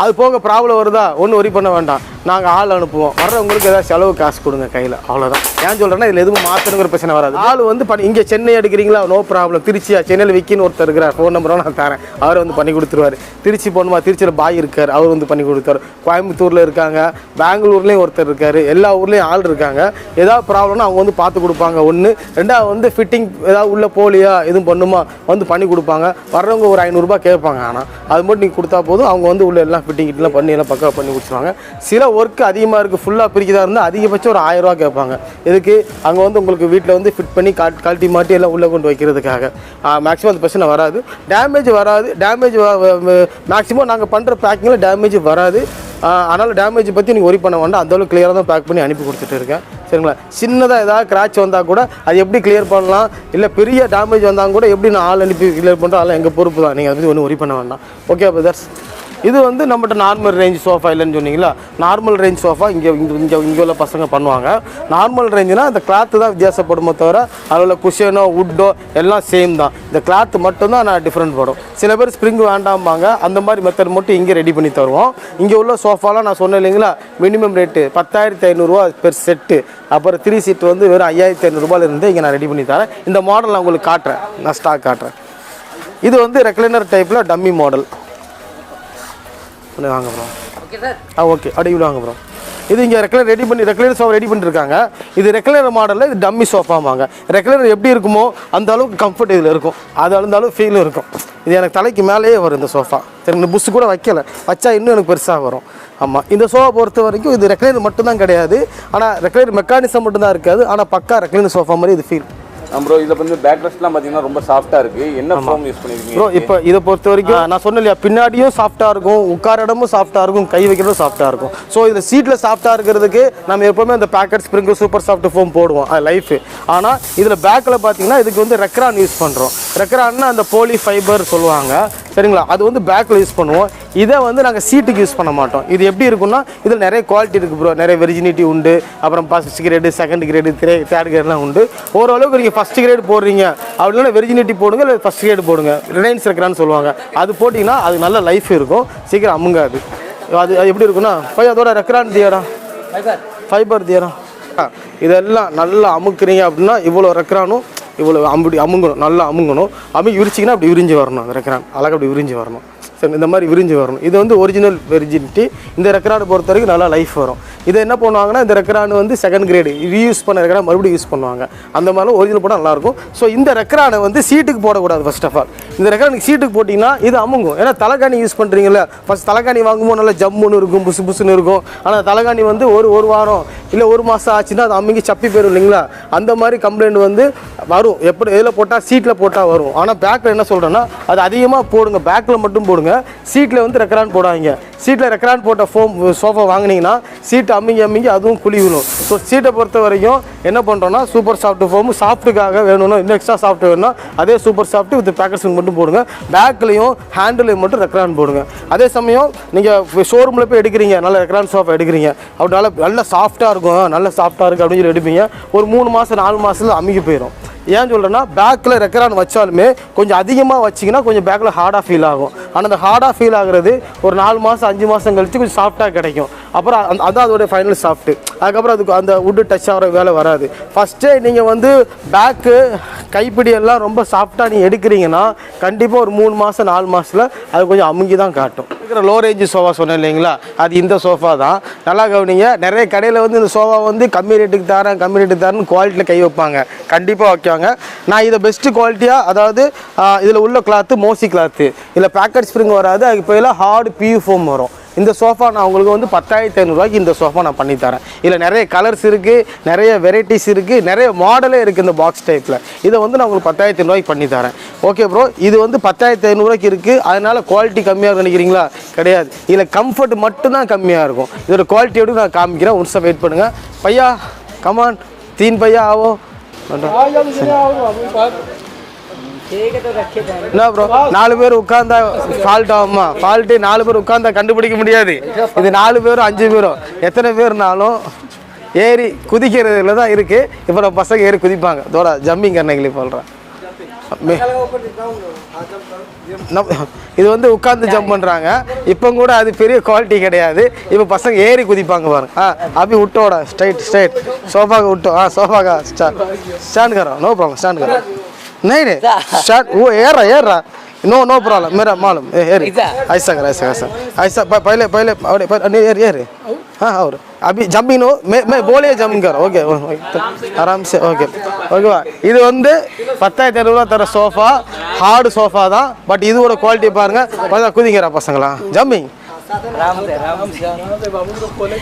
அது போக ப்ராப்ளம் வருதா ஒன்றும் ஒரி பண்ண வேண்டாம், நாங்கள் ஆள் அனுப்புவோம், வர்றவங்களுக்கு ஏதாவது செலவு காசு கொடுங்க கையில், அவ்வளோதான். ஏன் சொல்கிறேன்னா இதில் எதுவும் மாற்றணுங்கிற பிரச்சனை வராது. ஆள் வந்து இங்கே சென்னை எடுக்கிறீங்களா, நோ ப்ராப்ளம். திருச்சியா, சென்னையில் விக்கின்னு ஒருத்தர் இருக்கிறார், ஃபோன் நம்பரும் நான் தரேன், அவர் வந்து பண்ணி கொடுத்துருவார். திருச்சி போகணுமா, திருச்சியில் பாய் இருக்கார், அவர் வந்து பண்ணி கொடுத்தாரு. கோயம்புத்தூரில் இருக்காங்க, பெங்களூர்லேயும் ஒருத்தர் இருக்கார், எல்லா ஊர்லேயும் ஆள் இருக்காங்க. ஏதாவது ப்ராப்ளம்னா அவங்க வந்து பார்த்து கொடுப்பாங்க. ஒன்று. ரெண்டாவது வந்து ஃபிட்டிங் ஏதாவது உள்ளே போலியா எதுவும் பண்ணுமா வந்து பண்ணி கொடுப்பாங்க. வர்றவங்க ஒரு 500 ரூபாய் கேட்பாங்க, ஆனால் அது மட்டும் நீங்கள் கொடுத்தா போதும், அவங்க வந்து உள்ள எல்லாம் ஃபிட்டிங் கிட்டலாம் பண்ணி எல்லாம் பக்கா பண்ணி கொடுத்துருவாங்க. சில ஒர்க்கு அதிகமாக இருக்குது, ஃபுல்லாக பிரிக்கிறதா இருந்தால் அதிகபட்சம் ஒரு 1000 ரூபா கேட்பாங்க. இதுக்கு அங்கே வந்து உங்களுக்கு வீட்டில் வந்து ஃபிட் பண்ணி கழட்டி மாட்டி எல்லாம் உள்ளே கொண்டு வைக்கிறதுக்காக. மேக்ஸிமம் அந்த பிரச்சனை வராது, டேமேஜ் வராது. டேமேஜ் மேக்ஸிமம் நாங்கள் பண்ணுற பேக்கிங்கில் டேமேஜ் வராது. அதனால் டேமேஜ் பற்றி நீங்கள் ஒரி பண்ண வேண்டாம், அந்தளவுக்கு கிளியராக தான் பேக் பண்ணி அனுப்பி கொடுத்துட்டு இருக்கேன். சரிங்களா? சின்னதாக ஏதாவது கிராச் வந்தால் கூட அது எப்படி கிளியர் பண்ணலாம், இல்லை பெரிய டேமேஜ் வந்தால் கூட எப்படி நான் ஆள் அனுப்பி கிளியர் பண்ணுறோம், அதெல்லாம் எங்கள் பொறுப்பு தான். நீங்கள் அதை பற்றி ஒன்றும் ஒரி பண்ண வேண்டாம். Okay brothers. இது வந்து நம்மகிட்ட நார்மல் ரேஞ்ச் சோஃபா இல்லைன்னு சொன்னீங்களா, நார்மல் ரேஞ்ச் சோஃபா இங்கே உள்ள பசங்க பண்ணுவாங்க. நார்மல் ரேஞ்சுனா இந்த கிளாத்து தான் வித்தியாசப்படுமோ தவிர அதில் உள்ள குஷனோ வுட்டோ எல்லாம் சேம் தான். இந்த கிளாத்து மட்டும்தான் நான் டிஃப்ரெண்ட் படும். சில பேர் ஸ்ப்ரிங் வேண்டாம்பாங்க, அந்த மாதிரி மெத்தட் மட்டும் இங்கே ரெடி பண்ணி தருவோம். இங்கே உள்ள சோஃபாலாம் நான் சொன்னேன் இல்லைங்களா, மினிமம் ரேட்டு 10,500 ரூபா பெர் செட்டு. அப்புறம் 3 சீட் வந்து வெறும் 5,500 ரூபாயிலிருந்து இங்கே நான் ரெடி பண்ணி தரேன். இந்த மாடல் நான் உங்களுக்கு காட்டுறேன், நான் ஸ்டாக் காட்டுறேன். இது வந்து ரெக்லைனர் டைப்பில் டம்மி மாடல். வாங்க ப்ரோ. Okay sir. ஓகே, அப்படியே வாங்க ப்ரோ. இது இங்கே ரெக்லைனர் சோஃபா ரெடி பண்ணிருக்காங்க. இது ரெக்லைனர் மாடலில் இது டம்மி சோஃபாமாங்க. ரெக்லைனர் எப்படி இருக்குமோ அந்த அளவுக்கு கம்ஃபர்ட் இதில் இருக்கும், அது அளந்தாலும் ஃபீலும் இருக்கும். இது எனக்கு தலைக்கு மேலேயே வரும் இந்த சோஃபா. சரி, இந்த புஷ் கூட வைக்கல, வச்சா இன்னும் எனக்கு பெருசாக வரும். ஆமாம், இந்த சோஃபா பொறுத்த வரைக்கும் இது ரெக்லைனர் மட்டும்தான் கிடையாது, ஆனால் ரெக்லைனர் மெக்கானிசம் மட்டும்தான் இருக்காது, ஆனால் பக்கா ரெக்லைனர் சோஃபா மாதிரி இது ஃபீல். ப்ரோ இதில் வந்து பேக் ரெஸ்ட்லாம் பார்த்தீங்கன்னா ரொம்ப சாஃப்ட்டாக இருக்குது. என்ன ஃபார்ம் யூஸ் பண்ணிருக்கீங்க ப்ரோ? இப்போ இதை பொறுத்த வரைக்கும் நான் சொன்னேன் இல்லையா, பின்னாடியும் சாஃப்ட்டாக இருக்கும், உட்கார இடமும் சாஃப்ட்டாக இருக்கும், கை வைக்கிறதும் சாஃப்ட்டாக இருக்கும். ஸோ இதில் சீட்டில் சாஃப்ட்டாக இருக்கிறதுக்கு நம்ம எப்போவுமே அந்த packet spring super soft foam போடுவோம், அது லைஃப். ஆனால் இதில் பேக்கில் பார்த்தீங்கன்னா இதுக்கு வந்து ரெக்ரான் யூஸ் பண்ணுறோம். ரெக்ரான்னா அந்த போலி ஃபைபர் சொல்லுவாங்க, சரிங்களா? அது வந்து பேக்கில் யூஸ் பண்ணுவோம். இதை வந்து நாங்கள் சீட்டுக்கு யூஸ் பண்ண மாட்டோம். இது எப்படி இருக்குன்னா இதில் நிறைய குவாலிட்டி இருக்குது ப்ரோ, நிறைய வெர்ஜினிட்டி உண்டு, அப்புறம் first grade, second grade, third கிரேட்லாம் உண்டு. ஓரளவுக்கு நீங்கள் ஃபஸ்ட் கிரேடு போடுறீங்க அப்படின்னா வெர்ஜினிட்டி போடுங்க, இல்லை ஃபஸ்ட் கிரேடு போடுங்க, ரிலையன்ஸ் ரெக்ரான்னு சொல்லுவாங்க. அது போட்டிங்கன்னா அது நல்ல லைஃப் இருக்கும், சீக்கிரம் அமுங்காது. அது எப்படி இருக்குன்னா அதோட ரெக்ரான் தியரா ஃபைபர் தியரா இதெல்லாம் நல்லா அமுக்குறீங்க அப்படின்னா இவ்வளோ ரெக்ரானும் இவ்வளோ அமுங்கணும், நல்லா அமுங்கணும். அமுங்கி விரிச்சிங்கன்னா அப்படி விரிஞ்சு வரணும், அந்த ரெக்ரான் அழகாக அப்படி விரிஞ்சு வரணும். சரி, இந்த மாதிரி விரிஞ்சு வரணும். இது வந்து ஒரிஜினல் வெர்ஜினிட்டி. இந்த ரெக்ரானை பொறுத்த வரைக்கும் நல்லா லைஃப் வரும். இதை என்ன பண்ணுவாங்கன்னா இந்த ரெக்ரான் வந்து செகண்ட் கிரேடு ரீயூஸ் பண்ண ரெக்ரான் மறுபடியும் யூஸ் பண்ணுவாங்க. அந்த மாதிரிலாம் ஒரிஜினல் போட்டால் நல்லாயிருக்கும். ஸோ இந்த ரெக்ரானை வந்து சீட்டுக்கு போடக்கூடாது. ஃபர்ஸ்ட் ஆஃப் ஆல் இந்த ரெக்ரானுக்கு சீட்டுக்கு போட்டிங்கன்னா இது அமுங்கும். ஏன்னா தலைகாணி யூஸ் பண்ணுறீங்களா, ஃபஸ்ட் தலைகாணி வாங்கும்போது நல்லா ஜம்முன்னு இருக்கும், புசு புசுன்னு இருக்கும். ஆனால் தலைகாணி வந்து ஒரு வாரம் இல்லை 1 மாதம் ஆச்சுன்னா அது அமுங்கி சப்பி போயிடும் இல்லைங்களா. அந்த மாதிரி கம்ப்ளைண்ட் வந்து வரும். எப்படி எதில் போட்டால் சீட்டில் போட்டால் வரும். ஆனால் பேக்கில் என்ன சொல்கிறேன்னா அது அதிகமாக போடுங்க, பேக்கில் மட்டும் போடுங்க, சீட்டில் வந்து ரெக்ரான் போடாதீங்க. சீட்டில் ரெக்ரான் போட்ட சோஃபா வாங்கினீங்கன்னா சீட்டு அம்மிங்கி அதுவும் குழி விழும். ஸோ சீட்டை பொறுத்த வரைக்கும் என்ன பண்ணுறோன்னா சூப்பர் சாஃப்ட் ஃபோம் சாஃப்ட்டுக்காக வேணும்னா இன்னும் எக்ஸ்ட்ரா சாஃப்ட் வேணும்னா அதே சூப்பர் சாஃப்ட் வித் பேக்கெட்ஸ் மட்டும் போடுங்க. பேக்லேயும் ஹேண்டிலையும் மட்டும் ரெக்ரான் போடுங்க. அதே சமயம் நீங்கள் ஷோரூமில் போய் எடுக்கிறீங்க, நல்ல ரெக்ரான் சோஃபா எடுக்கிறீங்க அப்படினால நல்ல சாஃப்ட்டாக இருக்கும், நல்ல சாஃப்ட்டாக இருக்குது அப்படின்னு சொல்லி எடுப்பீங்க. ஒரு 3 மாதம் 4 மாதத்தில் அமுகி போயிடும். ஏன் சொல்கிறேன்னா பேக்கில் ரெக்ரான் வச்சாலுமே கொஞ்சம் அதிகமாக வச்சிங்கன்னா கொஞ்சம் பேக்கில் ஹார்டாக ஃபீல் ஆகும். ஆனால் அந்த ஹார்டாக ஃபீல் ஆகுறது ஒரு 4 மாதம் 5 மாதம் கழிச்சு கொஞ்சம் சாஃப்டாக கிடைக்கும். அப்புறம் அதான் அதோடைய ஃபைனல் சாஃப்ட்டு. அதுக்கப்புறம் அதுக்கு அந்த வுட்டு டச் ஆகிற வேலை வராது. ஃபஸ்ட்டே நீங்கள் வந்து பேக்கு கைப்பிடி எல்லாம் ரொம்ப சாஃப்டாக நீங்கள் எடுக்கிறீங்கன்னா கண்டிப்பாக ஒரு 3 மாதம் 4 மாதத்தில் அது கொஞ்சம் அமுங்கி தான் காட்டும். இருக்கிற லோ ரேஞ்சு சோஃபா சொன்னேன் இல்லைங்களா, அது இந்த சோஃபா தான். நல்லா கவனிங்க, நிறைய கடையில் வந்து இந்த சோஃபா வந்து கம்மி ரேட்டுக்கு தரேன்னு குவாலிட்டியில் கை வைப்பாங்க, கண்டிப்பாக வைக்காங்க. நான் இதை பெஸ்ட்டு குவாலிட்டியாக, அதாவது இதில் உள்ள கிளாத்து மோசி கிளாத்து, இதில் பேக்கெட் ஸ்ப்ரிங் வராது, அதுக்கு பதிலாக ஹார்டு பியூ ஃபோம் வரும். இந்த சோஃபா நான் உங்களுக்கு வந்து 10,500 ரூபாய்க்கு இந்த சோஃபா நான் பண்ணித்தரேன். இதில் நிறைய கலர்ஸ் இருக்குது, நிறைய வெரைட்டிஸ் இருக்குது, நிறைய மாடலே இருக்குது இந்த பாக்ஸ் டைப்பில். இதை வந்து நான் உங்களுக்கு 10,500 ரூபாய்க்கு பண்ணித்தரேன். ஓகே ப்ரோ, இது வந்து 10,500 ரூபாய்க்கு இருக்குது. அதனால் குவாலிட்டி கம்மியாக நினைக்கிறீங்களா? கிடையாது, இதில் கம்ஃபர்ட் மட்டும்தான் கம்மியாக இருக்கும். இதோட குவாலிட்டி எப்படி நான் காமிக்கிறேன், ஒன்ஸை வெயிட் பண்ணுங்கள். பையா கமான் 3 பையா ஆவோ என்ன ப்ரோ, 4 பேர் உட்கார்ந்தா ஃபால்ட் ஆகுமா? ஃபால்ட்டு 4 பேர் உட்கார்ந்தா கண்டுபிடிக்க முடியாது. இது 4 பேரும் 5 பேரும் எத்தனை பேர்னாலும் ஏறி குதிக்கிறதுல தான் இருக்குது. இப்போ நம்ம பசங்க ஏறி குதிப்பாங்க. தோட ஜம்பிங் கண்ணகிளி போடுறேன். இது வந்து உட்காந்து ஜம்ப் பண்ணுறாங்க. இப்போ கூட அது பெரிய குவாலிட்டி கிடையாது. இப்போ பசங்க ஏறி குதிப்பாங்க பாருங்க. अभी उठो स्ट्रेट सोफा का उठो. सोफा का स्टैंड करो. नो प्रॉब्लम स्टैंड करो. नहीं स्टार्ट वो एयर रहा नो प्रॉब्लम मेरा मालूम ऐसा कर ऐसा पहले एयर हाँ और अभी जंपिंग नो मैं बोले जंपिंग करो. ओके आराम से ओके ஓகேவா. இது வந்து 10,500 தர சோஃபா, ஹார்டு சோஃபா தான். பட் இதோட குவாலிட்டி பாருங்க. குதிங்கிறா பசங்களா ஜம்பிங்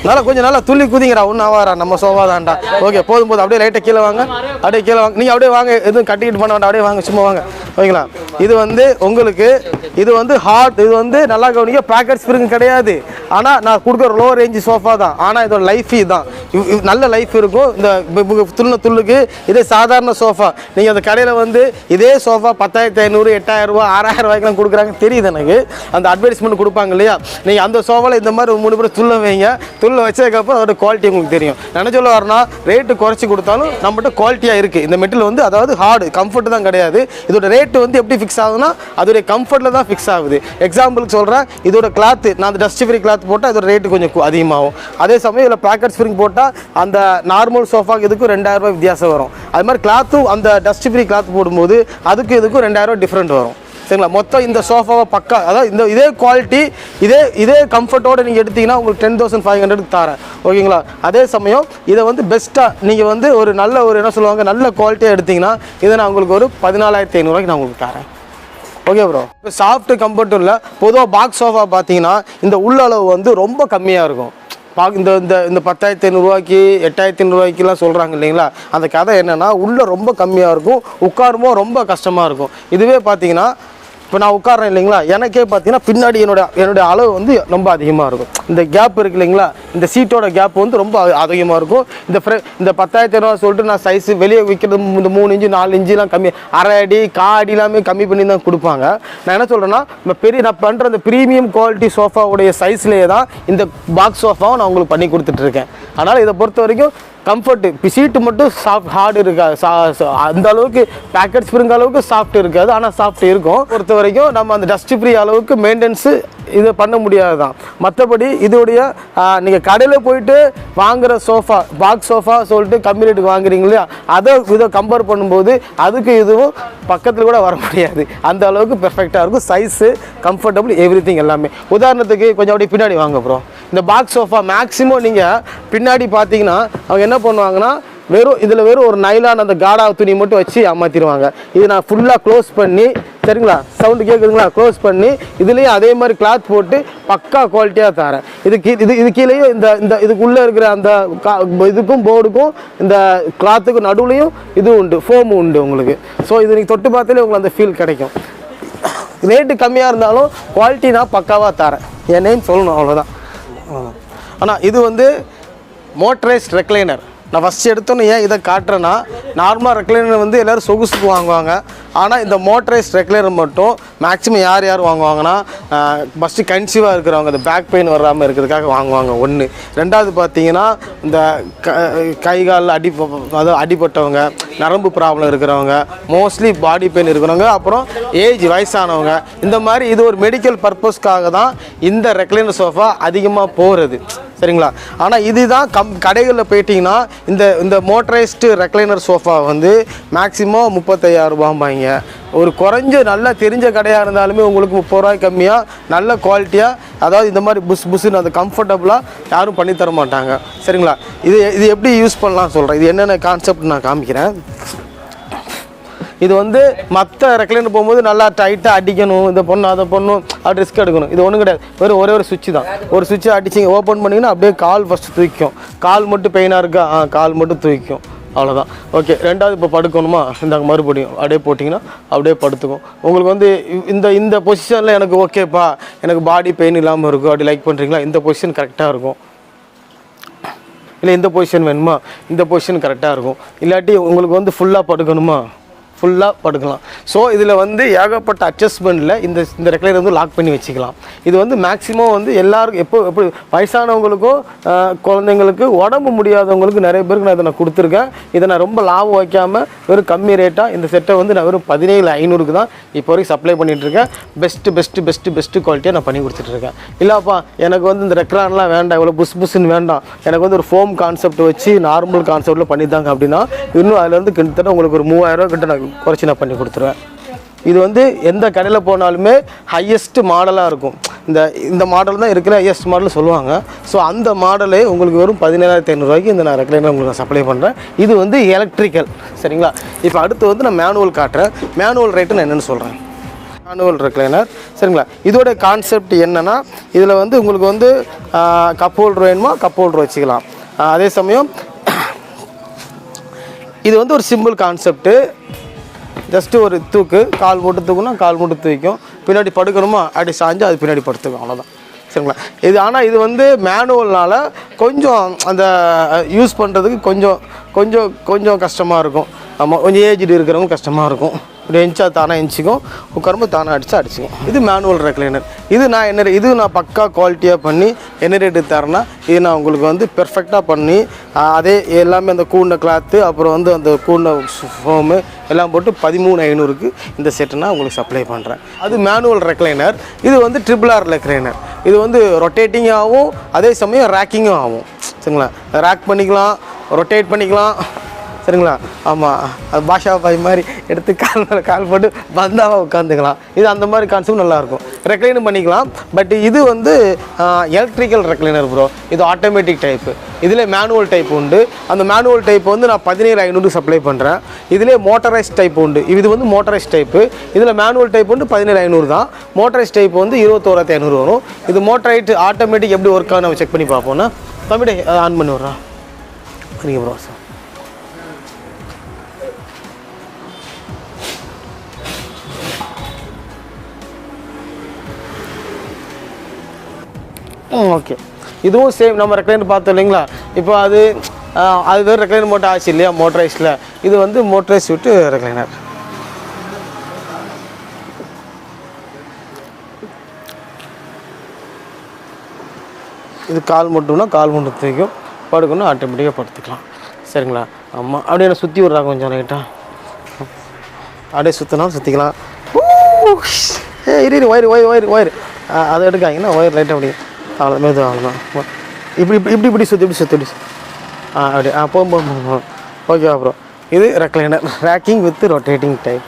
நல்லா கொஞ்சம் நல்லா துள்ளி குதிங்கிறா. ஒன்றும் ஆவாரா நம்ம சோஃபா தான்டா. ஓகே போதும் அப்படியே லைட்டாக கீழே வாங்க. அப்படியே கீழே வாங்க. நீங்கள் அப்படியே வாங்க, எதுவும் கட்டிக்கிட்டு பண்ண வேண்டாம். அப்படியே வாங்க, சும்மா வாங்க. ஓகேங்களா. இது வந்து உங்களுக்கு இது வந்து ஹார்ட். இது வந்து நல்லா கவனிக்க பேக்கெட் ஸ்ப்ரிங் கிடையாது. ஆனால் நான் கொடுக்குற லோ ரேஞ்சு சோஃபா தான். ஆனால் இதோட லைஃப் தான் நல்ல லைஃப் இருக்கும். இந்த துள்ளுக்கு இதே சாதாரண சோஃபா நீங்கள் அந்த கடையில் வந்து இதே சோஃபா 10,500 8,000 ரூபா 6,000 ரூபாய்க்குலாம் கொடுக்குறாங்க. தெரியுது எனக்கு. அந்த அட்வர்டைஸ்மெண்ட் கொடுப்பாங்க இல்லையா. நீங்கள் அந்த சோஃபாவில் இந்த மாதிரி 3 பேர் துள்ள வைங்க. துள்ள வச்சதுக்கப்புறம் அதோட குவாலிட்டி உங்களுக்கு தெரியும். என்ன சொல்ல வரனா ரேட்டு குறைச்சி கொடுத்தாலும் நம்மகிட்ட குவாலிட்டியாக இருக்குது. இந்த மெட்டீரியல் வந்து அதாவது ஹார்டு கம்ஃபர்ட் தான் கிடையாது. இதோட ரேட்டு வந்து எப்படி ஃபிக்ஸ் ஆகுதுன்னா அதோடைய கம்ஃபர்ட்டில் தான் ஃபிக்ஸ் ஆகுது. எக்ஸாம்பிளுக்கு சொல்கிறேன், இதோட கிளாத்து நான் அந்த டஸ்ட் ஃப்ரீ கிளாத் போட்டால் இதோட ரேட்டு கொஞ்சம் அதிகமாகும். அதே சமயம் இதில் பேக்கெட் ஸ்ப்ரிங் போட்டால் அந்த நார்மல் சோஃபாக்கு இதுக்கும் 2,000 ரூபாய் வித்தியாசம் வரும். அது மாதிரி கிளாத்தும் அந்த டஸ்ட் ஃப்ரீ கிளாத் போடும்போது அதுக்கும் இதுக்கும் 2,000 ரூபாய் டிஃப்ரெண்ட் வரும். சரிங்களா. மொத்தம் இந்த சோஃபாவை பக்கா அதாவது இதே குவாலிட்டி இதே கம்ஃபர்ட்டோடு நீங்கள் எடுத்தீங்கன்னா உங்களுக்கு 10,500 தரேன். ஓகேங்களா. அதே சமயம் இதை வந்து பெஸ்ட்டாக நீங்கள் வந்து ஒரு நல்ல ஒரு என்ன சொல்லுவாங்க நல்ல குவாலிட்டியாக எடுத்திங்கன்னா இதை நான் உங்களுக்கு ஒரு 14,500 ரூபாய்க்கு நான் உங்களுக்கு தரேன். Okay bro. இப்போ சாஃப்ட் கம்ஃபர்ட்டும் இல்லை. பொதுவாக பாக்ஸ் சோஃபா பார்த்தீங்கன்னா இந்த உள்ளளவு வந்து ரொம்ப கம்மியாக இருக்கும். இந்த இந்த 10,500 ரூபாய்க்கு 8,500 ரூபாய்க்குலாம் சொல்கிறாங்க இல்லைங்களா. அந்த கதை என்னென்னா உள்ளே ரொம்ப கம்மியாக இருக்கும், உட்காருமோ ரொம்ப கஷ்டமாக இருக்கும். இதுவே பார்த்தீங்கன்னா இப்போ நான் உட்காரேன் இல்லைங்களா, எனக்கே பார்த்தீங்கன்னா பின்னாடி என்னுடைய அளவு வந்து ரொம்ப அதிகமாக இருக்கும். இந்த கேப் இருக்குது இல்லைங்களா, இந்த சீட்டோட கேப் வந்து ரொம்ப அதிகமாக இருக்கும். இந்த 10,500 சொல்லிட்டு நான் சைஸு வெளியே விற்கிறது இந்த 3 இன்ச்சு 4 இன்ச்சுலாம் கம்மி, அரை அடி காடி எல்லாமே கம்மி பண்ணி தான் கொடுப்பாங்க. நான் என்ன சொல்கிறேன்னா நான் பண்ணுற அந்த ப்ரீமியம் குவாலிட்டி சோஃபாவுடைய சைஸ்லேயே தான் இந்த பாக்ஸ் சோஃபாவும் நான் உங்களுக்கு பண்ணி கொடுத்துட்ருக்கேன். அதனால் இதை பொறுத்த வரைக்கும் கம்ஃபர்ட்டு சீட்டு மட்டும் சாஃப்ட் ஹார்டு இருக்காது. அந்த அளவுக்கு பேக்கெட் ஸ்ப்ரிங் அளவுக்கு சாஃப்ட் இருக்காது, ஆனால் சாஃப்ட் இருக்கும். பொறுத்த வரைக்கும் நம்ம அந்த டஸ்ட் ஃப்ரீ அளவுக்கு மெயின்டெனன்ஸு இதை பண்ண முடியாது தான். மற்றபடி இதோடைய நீங்கள் கடையில் போயிட்டு வாங்குகிற சோஃபா பாக்ஸ் சோஃபா சொல்லிட்டு கம்மி ரேட்டுக்கு வாங்குறீங்க இல்லையா, இதை கம்பேர் பண்ணும்போது அதுக்கு இதுவும் பக்கத்தில் கூட வர முடியாது. அந்த அளவுக்கு பெர்ஃபெக்டாக இருக்கும். சைஸு கம்ஃபர்டபுள் எவ்ரிதிங் எல்லாமே. உதாரணத்துக்கு கொஞ்சம் அப்படியே பின்னாடி வாங்க ப்ரோ. இந்த பாக்ஸ் சோஃபா மேக்ஸிமம் நீங்கள் பின்னாடி பார்த்தீங்கன்னா அவங்க என்ன பண்ணுவாங்கன்னா வெறும் ஒரு நைலான் அந்த காடா துணி மட்டும் வச்சு அமர்த்திடுவாங்க. இது நான் ஃபுல்லாக க்ளோஸ் பண்ணி சரிங்களா, சவுண்டு கேட்குதுங்களா, க்ளோஸ் பண்ணி இதுலேயும் அதே மாதிரி கிளாத் போட்டு பக்கா குவாலிட்டியாக தரேன். இது கீழேயும் இந்த இதுக்குள்ளே இருக்கிற அந்த இதுக்கும் போர்டுக்கும் இந்த கிளாத்துக்கும் நடுவுலையும் இது உண்டு, ஃபோமு உண்டு உங்களுக்கு. ஸோ இது நீங்கள் தொட்டு பார்த்தாலே உங்களுக்கு அந்த ஃபீல் கிடைக்கும். ரேட்டு கம்மியாக இருந்தாலும் குவாலிட்டி நான் பக்காவாக தரேன். என் நேம் சொல்லணும் அவ்வளோதான். ஆனால் இது வந்து மோட்டரைஸ்ட் ரெக்லைனர். நான் ஃபஸ்ட்டு எடுத்தோன்னே ஏன் இதை காட்டுறேன்னா நார்மல் ரெக்லைனர் வந்து எல்லோரும் சொகுசுக்கு வாங்குவாங்க. ஆனால் இந்த மோட்டரைஸ்ட் ரெக்லைனர் மட்டும் மேக்ஸிமம் யார் வாங்குவாங்கன்னா ஃபஸ்ட்டு கன்சீவாக இருக்கிறவங்க இந்த பேக் பெயின் வராமல் இருக்கிறதுக்காக வாங்குவாங்க. ஒன்று. ரெண்டாவது பார்த்தீங்கன்னா இந்த கை கால் அடிப்பட்டவங்க, நரம்பு ப்ராப்ளம் இருக்கிறவங்க, மோஸ்ட்லி பாடி பெயின் இருக்கிறவங்க, அப்புறம் ஏஜ் வயசானவங்க, இந்த மாதிரி இது ஒரு மெடிக்கல் பர்பஸ்க்காக தான் இந்த ரெக்லைனர் சோஃபா அதிகமாக போகிறது. சரிங்களா. ஆனால் இதுதான் கடைகளில் போயிட்டிங்கன்னா இந்த மோட்டரைஸ்டு ரெக்லைனர் சோஃபா வந்து மேக்ஸிமம் 35,000 ரூபாய்பாங்க. ஒரு குறைஞ்ச நல்லா தெரிஞ்ச கடையாக இருந்தாலுமே உங்களுக்கு 30 ரூபாய் கம்மியாக நல்ல குவாலிட்டியாக, அதாவது இந்த மாதிரி புஸ்ஸுன்னு அந்த கம்ஃபர்டபுளாக யாரும் பண்ணித்தர மாட்டாங்க. சரிங்களா. இது எப்படி யூஸ் பண்ணலாம் சொல்கிறேன். இது என்னென்ன கான்செப்ட் நான் காமிக்கிறேன். இது வந்து மற்ற ரெக்லைனர் போகும்போது நல்லா டைட்டாக அடிக்கணும், இதை பண்ணணும் அதை பண்ணணும், அப்படி ரிஸ்க் எடுக்கணும். இது ஒன்றும் கிடையாது. ஒரே ஒரு சுவிட்சு தான். ஒரு சுவிட்சை அடிச்சிங்க ஓப்பன் பண்ணிங்கன்னா அப்படியே கால் ஃபஸ்ட்டு தூக்கிக்கும். கால் மட்டும் பெயினாக இருக்கா, கால் மட்டும் தூக்கிக்கும், அவ்வளோதான். ஓகே. ரெண்டாவது இப்போ படுக்கணுமா, இந்த மறுபடியும் அப்படியே போட்டிங்கன்னா அப்படியே படுத்துக்கும். உங்களுக்கு வந்து இந்த பொசிஷனில் எனக்கு ஓகேப்பா, எனக்கு பாடி பெயின் இல்லாமல் இருக்கும் அப்படி லைக் பண்ணுறீங்களா, இந்த பொசிஷன் கரெக்டாக இருக்கும். இல்லை இந்த பொசிஷன் வேணுமா, இந்த பொசிஷன் கரெக்டாக இருக்கும். இல்லாட்டி உங்களுக்கு வந்து ஃபுல்லாக படுக்கணுமா, ஃபுல்லாக படுக்கலாம். ஸோ இதில் வந்து ஏகப்பட்ட அட்ஜஸ்ட்மெண்ட்டில் இந்த ரெக்லைனர் வந்து லாக் பண்ணி வச்சுக்கலாம். இது வந்து மேக்ஸிமம் வந்து எல்லாருக்கும் எப்படி வயசானவங்களுக்கும் குழந்தைங்களுக்கு உடம்பு முடியாதவங்களுக்கு நிறைய பேருக்கு நான் இதை நான் கொடுத்துருக்கேன். இதை நான் ரொம்ப லாபம் வைக்காமல் வெறும் கம்மி ரேட்டாக இந்த செட்டை வந்து நான் வெறும் 17,500 தான் இப்போ வரைக்கும் சப்ளை பண்ணிகிட்ருக்கேன். பெஸ்ட்டு குவாலிட்டியாக நான் பண்ணி கொடுத்துட்ருக்கேன். இல்லைப்பா எனக்கு வந்து இந்த ரெக்லான்லாம் வேண்டாம், இவ்வளோ புஷ்ன்னு வேண்டாம், எனக்கு வந்து ஒரு ஃபோம் கான்செப்ட் வச்சு நார்மல் கான்செப்டில் பண்ணித்தாங்க அப்படின்னா இன்னும் அதில் வந்து கிட்டத்தட்ட உங்களுக்கு ஒரு 3000 கிட்ட நான் குறைச்சி நான் பண்ணி கொடுத்துருவேன். இது வந்து எந்த கடையில் போனாலுமே ஹையஸ்ட் மாடலாக இருக்கும். இந்த மாடல் தான் இருக்கிற ஹையஸ்ட் மாடல் சொல்லுவாங்க. ஸோ அந்த மாடலே உங்களுக்கு வெறும் 17,500 இந்த நான் ரெக்லைனர் உங்களுக்கு நான் சப்ளை பண்ணுறேன். இது வந்து எலக்ட்ரிக்கல். சரிங்களா? இப்போ அடுத்து வந்து நான் மேனுவல் காட்டுறேன். மேனுவல் ரேட்டு நான் என்னென்னு சொல்கிறேன். Manual recliner. சரிங்களா? இதோட கான்செப்ட் என்னென்னா இதில் வந்து உங்களுக்கு வந்து கப் ஹோல்டர் வேணுமா கப் ஹோல்டர் வச்சுக்கலாம். அதே சமயம் இது வந்து ஒரு சிம்பிள் கான்செப்ட்டு. ஜஸ்ட்டு ஒரு தூக்கு, கால் போட்டு தூக்குனா கால் போட்டு தூக்கும், பின்னாடி படுக்கணுமா அப்படி சாஞ்சு அது பின்னாடி படுத்துக்கும், அவ்வளோதான். சரிங்களா? இது ஆனால் இது வந்து மேனுவல்னால் கொஞ்சம் அந்த யூஸ் பண்ணுறதுக்கு கொஞ்சம் கஷ்டமாக இருக்கும். ஆமாம், கொஞ்சம் ஏஜ்டு இருக்கிறவங்க கஷ்டமாக இருக்கும். இப்படி எஞ்சிச்சா தானே எஞ்சிக்கும், உட்காரும்போது தானே அடிச்சிக்கும். இது மேனுவல் ரெக்லைனர். இது நான் பக்கா குவாலிட்டியாக பண்ணி என்ன ரேட்டு தரேன்னா இது நான் உங்களுக்கு வந்து பெர்ஃபெக்டாக பண்ணி அதே எல்லாமே அந்த கூண்ட கிளாத்து அப்புறம் வந்து அந்த கூண்ட ஃபோமு எல்லாம் போட்டு 13,500 இந்த செட்டு நான் உங்களுக்கு சப்ளை பண்ணுறேன். அது மேனுவல் ரெக்லைனர். இது வந்து RRR ரெக்லைனர். இது வந்து ரொட்டேட்டிங்காகவும் அதே சமயம் ரேக்கிங்கும் ஆகும். சரிங்களா? ரேக் பண்ணிக்கலாம், ரொட்டேட் பண்ணிக்கலாம். சரிங்களா? ஆமாம், அது பாஷா பாய் மாதிரி எடுத்து கால் போட்டு பந்தாவாக உட்காந்துக்கலாம். இது அந்த மாதிரி கான்செப்ட் நல்லாயிருக்கும். ரெக்லைனும் பண்ணிக்கலாம். பட் இது வந்து எலக்ட்ரிக்கல் ரெக்லைனர் ப்ரோ. இது ஆட்டோமேட்டிக் டைப்பு. இதில் மேனுவல் டைப் உண்டு. அந்த மேனுவல் டைப் வந்து நான் 17,500 சப்ளை பண்ணுறேன். இதிலே மோட்டரைஸ் டைப் உண்டு. இது வந்து மோட்டரைஸ் டைப்பு. இதில் மேனுவல் டைப் வந்து 17,500 தான். மோட்டரைஸ் டைப் வந்து 21,500 வரும். இது மோட்டரைட் ஆட்டோமேட்டிக் எப்படி ஒர்க் ஆகும் நம்ம செக் பண்ணி பார்ப்போம்னா தம்பிடே ஆன் பண்ணி விட்றான் சரிங்க ப்ரோ. சார் ஓகே, இதுவும் சேம் நம்ம ரெக்லைனர் பார்த்தோம் இல்லைங்களா? இப்போ அது வேறு ரெக்லைனர் மட்டும் ஆச்சு இல்லையா மோட்டரைஸில். இது வந்து மோட்டரைஸ் விட்டு ரெக்லைனர். இது கால் மட்டும்னா கால் மட்டும் தூக்கும், படுக்கணும் ஆட்டோமேட்டிக்காக படுத்துக்கலாம். சரிங்களா? ஆமாம், அப்படியே நான் சுற்றி விட்றாங்க கொஞ்சம் லைட்டாக. அப்படியே சுற்றினாலும் சுற்றிக்கலாம். ஒயர் அதை எடுக்காங்கன்னா ஒயர் லைட்டாக அப்படியே அவ்வளோ மெதுவாக அவ்வளோதான். இப்படி சுற்றி அப்படி போகும். ஓகே அப்புறம் இது recliner racking with rotating type.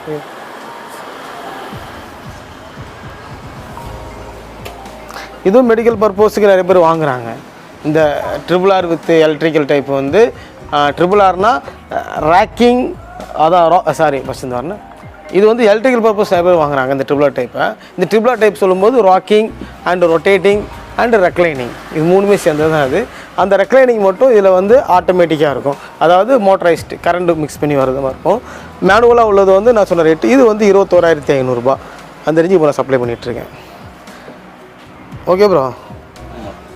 இதுவும் மெடிக்கல் பர்பஸுக்கு நிறைய பேர் வாங்குகிறாங்க. இந்த RRR வித் எலக்ட்ரிக்கல் டைப் வந்து RRRனா ரேக்கிங் அதான் ஃபஸ்ட் வரணும். இது வந்து எலக்ட்ரிக்கல் பர்பஸ் நிறைய பேர் வாங்குறாங்க இந்த RRR டைப்பை. இந்த RRR டைப் சொல்லும்போது rocking and rotating and reclining இது மூணுமே சேர்ந்தது தான். அது அந்த ரெக்லைனிங் மட்டும் இதில் வந்து ஆட்டோமேட்டிக்காக இருக்கும். அதாவது மோட்டரைஸ்டு கரண்ட் மிக்ஸ் பண்ணி வர்றது மாதிரி இருக்கும். மேனுவலாக உள்ளது வந்து நான் சொன்ன ரேட்டு இது வந்து 21,500 அந்த ரேஞ்சு இப்போ நான் சப்ளை பண்ணிகிட்ருக்கேன். Okay bro.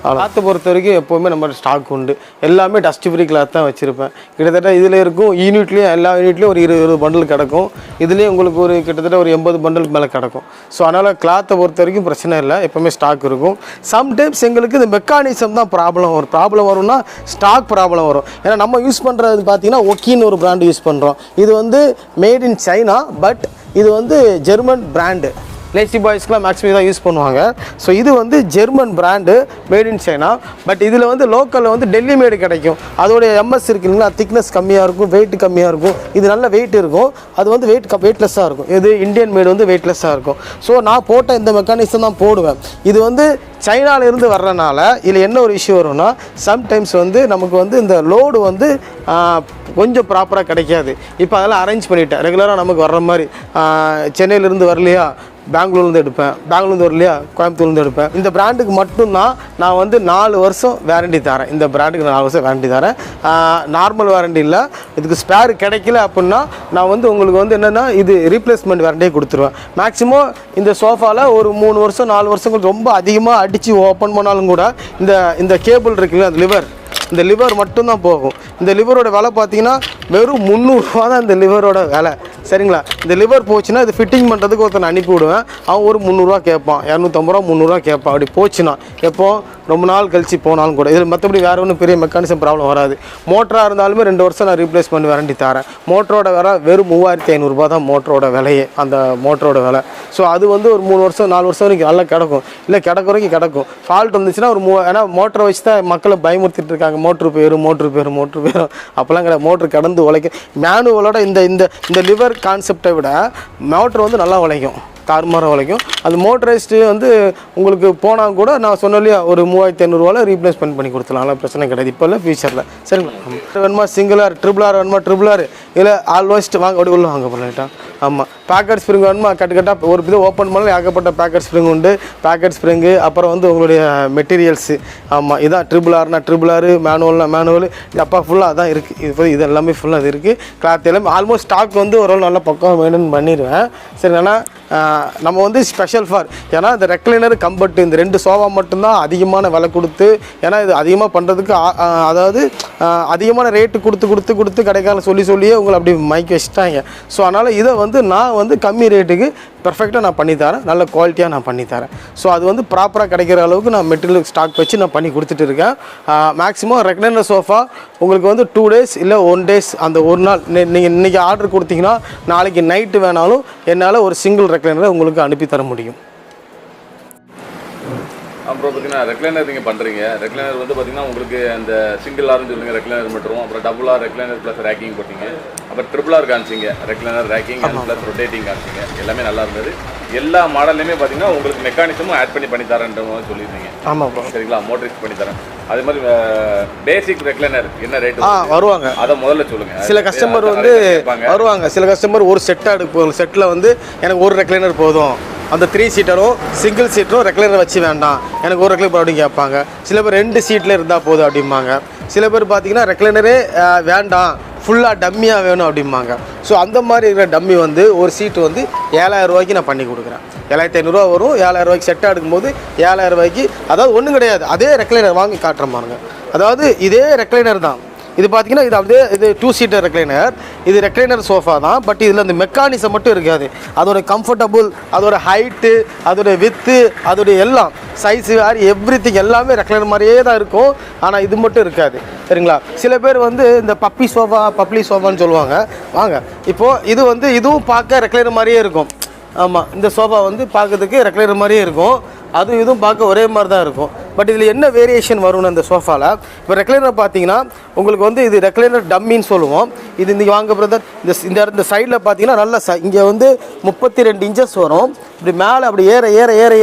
கிளாத்தை பொறுத்த வரைக்கும் எப்போவுமே நம்ம ஸ்டாக் உண்டு. எல்லாமே டஸ்ட் ஃப்ரீ கிளாத் தான் வச்சுருப்பேன். கிட்டத்தட்ட இதில் இருக்கும் யூனிட்லேயும் எல்லா யூனிட்லேயும் ஒரு 20 பண்டில் கிடக்கும். இதுலேயும் உங்களுக்கு ஒரு கிட்டத்தட்ட ஒரு 80 பண்டலுக்கு மேலே கிடக்கும். ஸோ அதனால் கிளாத்தை பொறுத்த வரைக்கும் பிரச்சனை இல்லை, எப்போவுமே ஸ்டாக் இருக்கும். சம்டைம்ஸ் எங்களுக்கு இந்த மெக்கானிசம் தான் ப்ராப்ளம் வரும்னா ஸ்டாக் ப்ராப்ளம் வரும். ஏன்னா நம்ம யூஸ் பண்ணுறது பார்த்தீங்கன்னா ஒக்கின்னு ஒரு பிராண்டு யூஸ் பண்ணுறோம். இது வந்து மேட் இன் சைனா, பட் இது வந்து ஜெர்மன் பிராண்டு. லேசி பாய்ஸ்க்குலாம் மேக்ஸிமம் தான் யூஸ் பண்ணுவாங்க. ஸோ இது வந்து German brand made in China. But இதில் வந்து லோக்கலில் வந்து டெல்லி மேடு கிடைக்கும். அதோடைய எம்எஸ் இருக்குங்களா, திக்னஸ் கம்மியாக இருக்கும், வெயிட் கம்மியாக இருக்கும். இது நல்ல வெயிட் இருக்கும், அது வந்து வெயிட்லெஸ்ஸாக இருக்கும். இது இந்தியன் மேடு வந்து வெயிட்லெஸ்ஸாக இருக்கும். ஸோ நான் போட்ட இந்த மெக்கானிசம் தான் போடுவேன். இது வந்து சைனாலேருந்து வர்றதுனால இதில் என்ன ஒரு இஷ்யூ வரும்னா சம்டைம்ஸ் வந்து நமக்கு வந்து இந்த லோடு வந்து கொஞ்சம் ப்ராப்பராக கிடைக்காது. இப்போ அதெல்லாம் அரேஞ்ச் பண்ணிவிட்டேன். ரெகுலராக நமக்கு வர்ற மாதிரி சென்னையிலேருந்து வரலையா பெங்களூர்லேருந்து எடுப்பேன், பெங்களூர்லேருந்து வரலையா கோயம்புத்தூர்லேருந்து எடுப்பேன். இந்த பிராண்டுக்கு மட்டும்தான் நான் வந்து 4 வருஷம் வேரண்டி தரேன். இந்த பிராண்டுக்கு 4 வருஷம் வேரண்டி தரேன். நார்மல் வேரண்டி இல்லை. இதுக்கு ஸ்பேர் கிடைக்கல அப்படின்னா நான் வந்து உங்களுக்கு வந்து என்னென்னா இது ரீப்ளேஸ்மெண்ட் வேரண்டியே கொடுத்துருவேன். மேக்ஸிமம் இந்த சோஃபாவில் ஒரு 3 வருஷம் 4 வருஷங்கள் ரொம்ப அதிகமாக அடித்து ஓப்பன் பண்ணாலும் கூட இந்த கேபிள் இருக்குல்ல, அந்த லிவர், இந்த லிவர் மட்டும்தான் போகும். இந்த லிவரோட விலை பார்த்தீங்கன்னா வெறும் 300 ரூபா தான் இந்த லிவரோட விலை. சரிங்களா? இந்த லிவர் போச்சுன்னா இது ஃபிட்டிங் பண்ணுறதுக்கு ஒருத்தனை அனுப்பி விடுவேன். அவன் ஒரு 300 ரூபா கேட்பான், 250 ரூபா 300 ரூபா கேட்பான். அப்படி போச்சுன்னா எப்போ ரொம்ப நாள் கழிச்சு போனாலும் கூட இதில் மற்றபடி வேறு ஒன்றும் பெரிய மெக்கானிசம் ப்ராப்ளம் வராது. மோட்டராக இருந்தாலுமே 2 வருஷம் நான் ரீப்ளேஸ் பண்ணி வாரண்டி தரேன். மோட்டரோட விலை வெறும் 3500 ரூபா தான் மோட்டரோட விலையே, அந்த மோட்டரோட விலை. ஸோ அது வந்து ஒரு 3 வருஷம் 4 வருஷம் வரைக்கும் நல்லா கிடக்கும். இல்லை கிடக்க வரைக்கும் கிடக்கும். ஃபால்ட் வந்துச்சுன்னா ஒரு ஏன்னா மோட்டரை வச்சு தான் மக்களை பயமுறுத்திட்டு இருக்காங்க. மோட்ரு போயிடும் அப்போல்லாம் கிடையாது. மோட்ரு கடந்து உழைக்கும். மேனுவலோட இந்த லிவர் கான்செப்டை விட மோட்ரு வந்து நல்லா உழைக்கும், தாறுமாறாக உழைக்கும். அது மோட்டரைஸ்டு வந்து உங்களுக்கு போனால் கூட நான் சொன்ன இல்லையா ஒரு 3500 ரூபாயில் ரீப்ளேஸ் பண்ணி கொடுத்துலாம். அதெல்லாம் பிரச்சனை கிடையாது இப்போ இல்லை, ஃபியூச்சரில். சரிங்களா? வேணுமா சிங்கிள் ஆர் ட்ரிபிள் ஆர் வேணுமா ட்ரிபிள் ஆர் இல்லை ஆல்மோஸ்ட் வாங்க அப்படி உள்ள வாங்க பண்ணிட்டா. ஆமாம், பேக்கெட் ஸ்ப்ரிங் வேணுமா கட்டாக ஒரு இது ஓப்பன் பண்ணல ஏகப்பட்ட பேக்கெட் ஸ்ப்ரிங் உண்டு. பேக்கெட் ஸ்ப்ரிங்கு அப்புறம் வந்து உங்களுடைய மெட்டீரியல்ஸு. ஆமாம், இதான் ட்ரிபிள் ஆர்னா ட்ரிபிள் ஆர், மேனுவல்னா மேனுவல், அப்பா ஃபுல்லாக அதான் இருக்குது. இது எல்லாமே ஃபுல்லாக அது இருக்குது. கிளாத் எல்லாமே ஆல்மோஸ்ட் ஸ்டாக் வந்து ஓரளவு நல்லா பக்கம் மெயின்டைன் பண்ணிடுவேன். சரி, ஆனால் நம்ம வந்து ஸ்பெஷல் ஃபார் ஏன்னா இந்த ரெக்லைனர் கம்பர்ட் இந்த 2 சோஃபா மட்டும்தான் அதிகமான விலை கொடுத்து, ஏன்னா இது அதிகமாக பண்ணுறதுக்கு அதாவது அதிகமான ரேட்டு கொடுத்து கிடைக்காத சொல்லியே உங்களை அப்படி மைக் வச்சுட்டாங்க. ஸோ அதனால் இதை வந்து நான் வந்து கம்மி ரேட்டுக்கு பெர்ஃபெக்டாக நான் பண்ணித்தரேன், நல்ல குவாலிட்டியாக நான் பண்ணித்தரேன். ஸோ அது வந்து ப்ராப்பராக கிடைக்கிற அளவுக்கு நான் மெட்டீரியல் ஸ்டாக் வச்சு நான் பண்ணி கொடுத்துட்டு இருக்கேன். மேக்ஸிமம் ரெக்லைனர் சோஃபா உங்களுக்கு வந்து 2 days இல்லை 1 days, அந்த ஒரு நாள் நீங்கள் இன்றைக்கி ஆர்டர் கொடுத்தீங்கன்னா நாளைக்கு நைட்டு வேணாலும் என்னால் ஒரு சிங்கிள் ரெக்லைனரை உங்களுக்கு அனுப்பி தர முடியும். அப்புறம் பார்த்தீங்கன்னா ரெக்லைனர் நீங்கள் பண்ணுறீங்க. ரெக்லைனர் வந்து பார்த்தீங்கன்னா உங்களுக்கு அந்த சிங்கிள் ஆர்னு சொல்லுங்கள் ரெக்லைனர் மட்டும், அப்புறம் double R recliner plus rocking போட்டிங்க, அப்புறம் ட்ரிபிள் ஆர் காமிச்சிங்க, recliner rocking and plus rotating காமிச்சிங்க. எல்லாமே நல்லா இருந்தது. எல்லா மாடல்லையுமே பார்த்தீங்கன்னா உங்களுக்கு மெக்கானிசமும் ஆட் பண்ணி தரேன்ற மாதிரி சொல்லியிருந்தீங்க. ஆமாம், சரிங்களா? மோட்டரிக்ஸ் பண்ணி தரேன். அதே மாதிரி பேசிக் ரெக்லைனர் என்ன ரேட்டு வருவாங்க அதை முதல்ல சொல்லுங்கள். சில கஸ்டமர் வந்து வருவாங்க, சில கஸ்டமர் ஒரு செட்டாக எடுப்போம். செட்டில் வந்து எனக்கு ஒரு ரெக்லைனர் போதும், அந்த 3 சீட்டரும் சிங்கிள் சீட்டரும் ரெக்லைனர் வச்சு வேண்டாம், எனக்கு ஒரு ரெக்லைனர் அப்படின்னு கேட்பாங்க. சில பேர் 2 சீட்டில் இருந்தால் போதும் அப்படிம்பாங்க. சில பேர் பார்த்தீங்கன்னா ரெக்லைனரே வேண்டாம், ஃபுல்லாக டம்மியாக வேணும் அப்படிம்பாங்க. ஸோ அந்த மாதிரி இருக்கிற டம்மி வந்து ஒரு சீட்டு வந்து 7000 ரூபாய்க்கு நான் பண்ணி கொடுக்குறேன். 7500 ரூபா வரும். 7000 ரூபாய்க்கு செட்டாக எடுக்கும்போது 7000 ரூபாய்க்கு, அதாவது ஒன்றும் கிடையாது, அதே ரெக்லைனர் வாங்கி காட்டுறேன் பாருங்க. அதாவது இதே ரெக்லைனர் தான் இது. பார்த்தீங்கன்னா இது அப்படியே இது 2 சீட்டர் ரெக்லைனர். இது ரெக்லைனர் சோஃபா தான், பட் இதில் அந்த மெக்கானிசம் மட்டும் இருக்காது. அதோட கம்ஃபர்டபுள், அதோட ஹைட்டு, அதோட வித்து, அதோடைய எல்லாம் சைஸு வேறு எவ்ரிதிங் எல்லாமே ரெக்லைனர் மாதிரியே தான் இருக்கும். ஆனால் இது மட்டும் இருக்காது. சரிங்களா? சில பேர் வந்து இந்த பப்பி சோஃபான்னு சொல்லுவாங்க. வாங்க, இப்போது இது வந்து இதுவும் பார்க்க ரெக்லைனர் மாதிரியே இருக்கும். ஆமாம், இந்த சோஃபா வந்து பார்க்கறதுக்கு ரெக்லைனர் மாதிரியே இருக்கும். அதுவும் இதுவும் பார்க்க ஒரே மாதிரி தான் இருக்கும். பட் இதில் என்ன வேரியேஷன் வரும்னு அந்த சோஃபாவில், இப்போ ரெக்லைனர் பார்த்தீங்கன்னா உங்களுக்கு வந்து இது ரெக்லைனர் டம்மின்னு சொல்லுவோம். இது இன்றைக்கி வாங்க பிரதர் இந்த சைடில் பார்த்தீங்கன்னா நல்லா இங்கே வந்து 32 இன்ச்சஸ் வரும். இப்படி மேலே அப்படி ஏற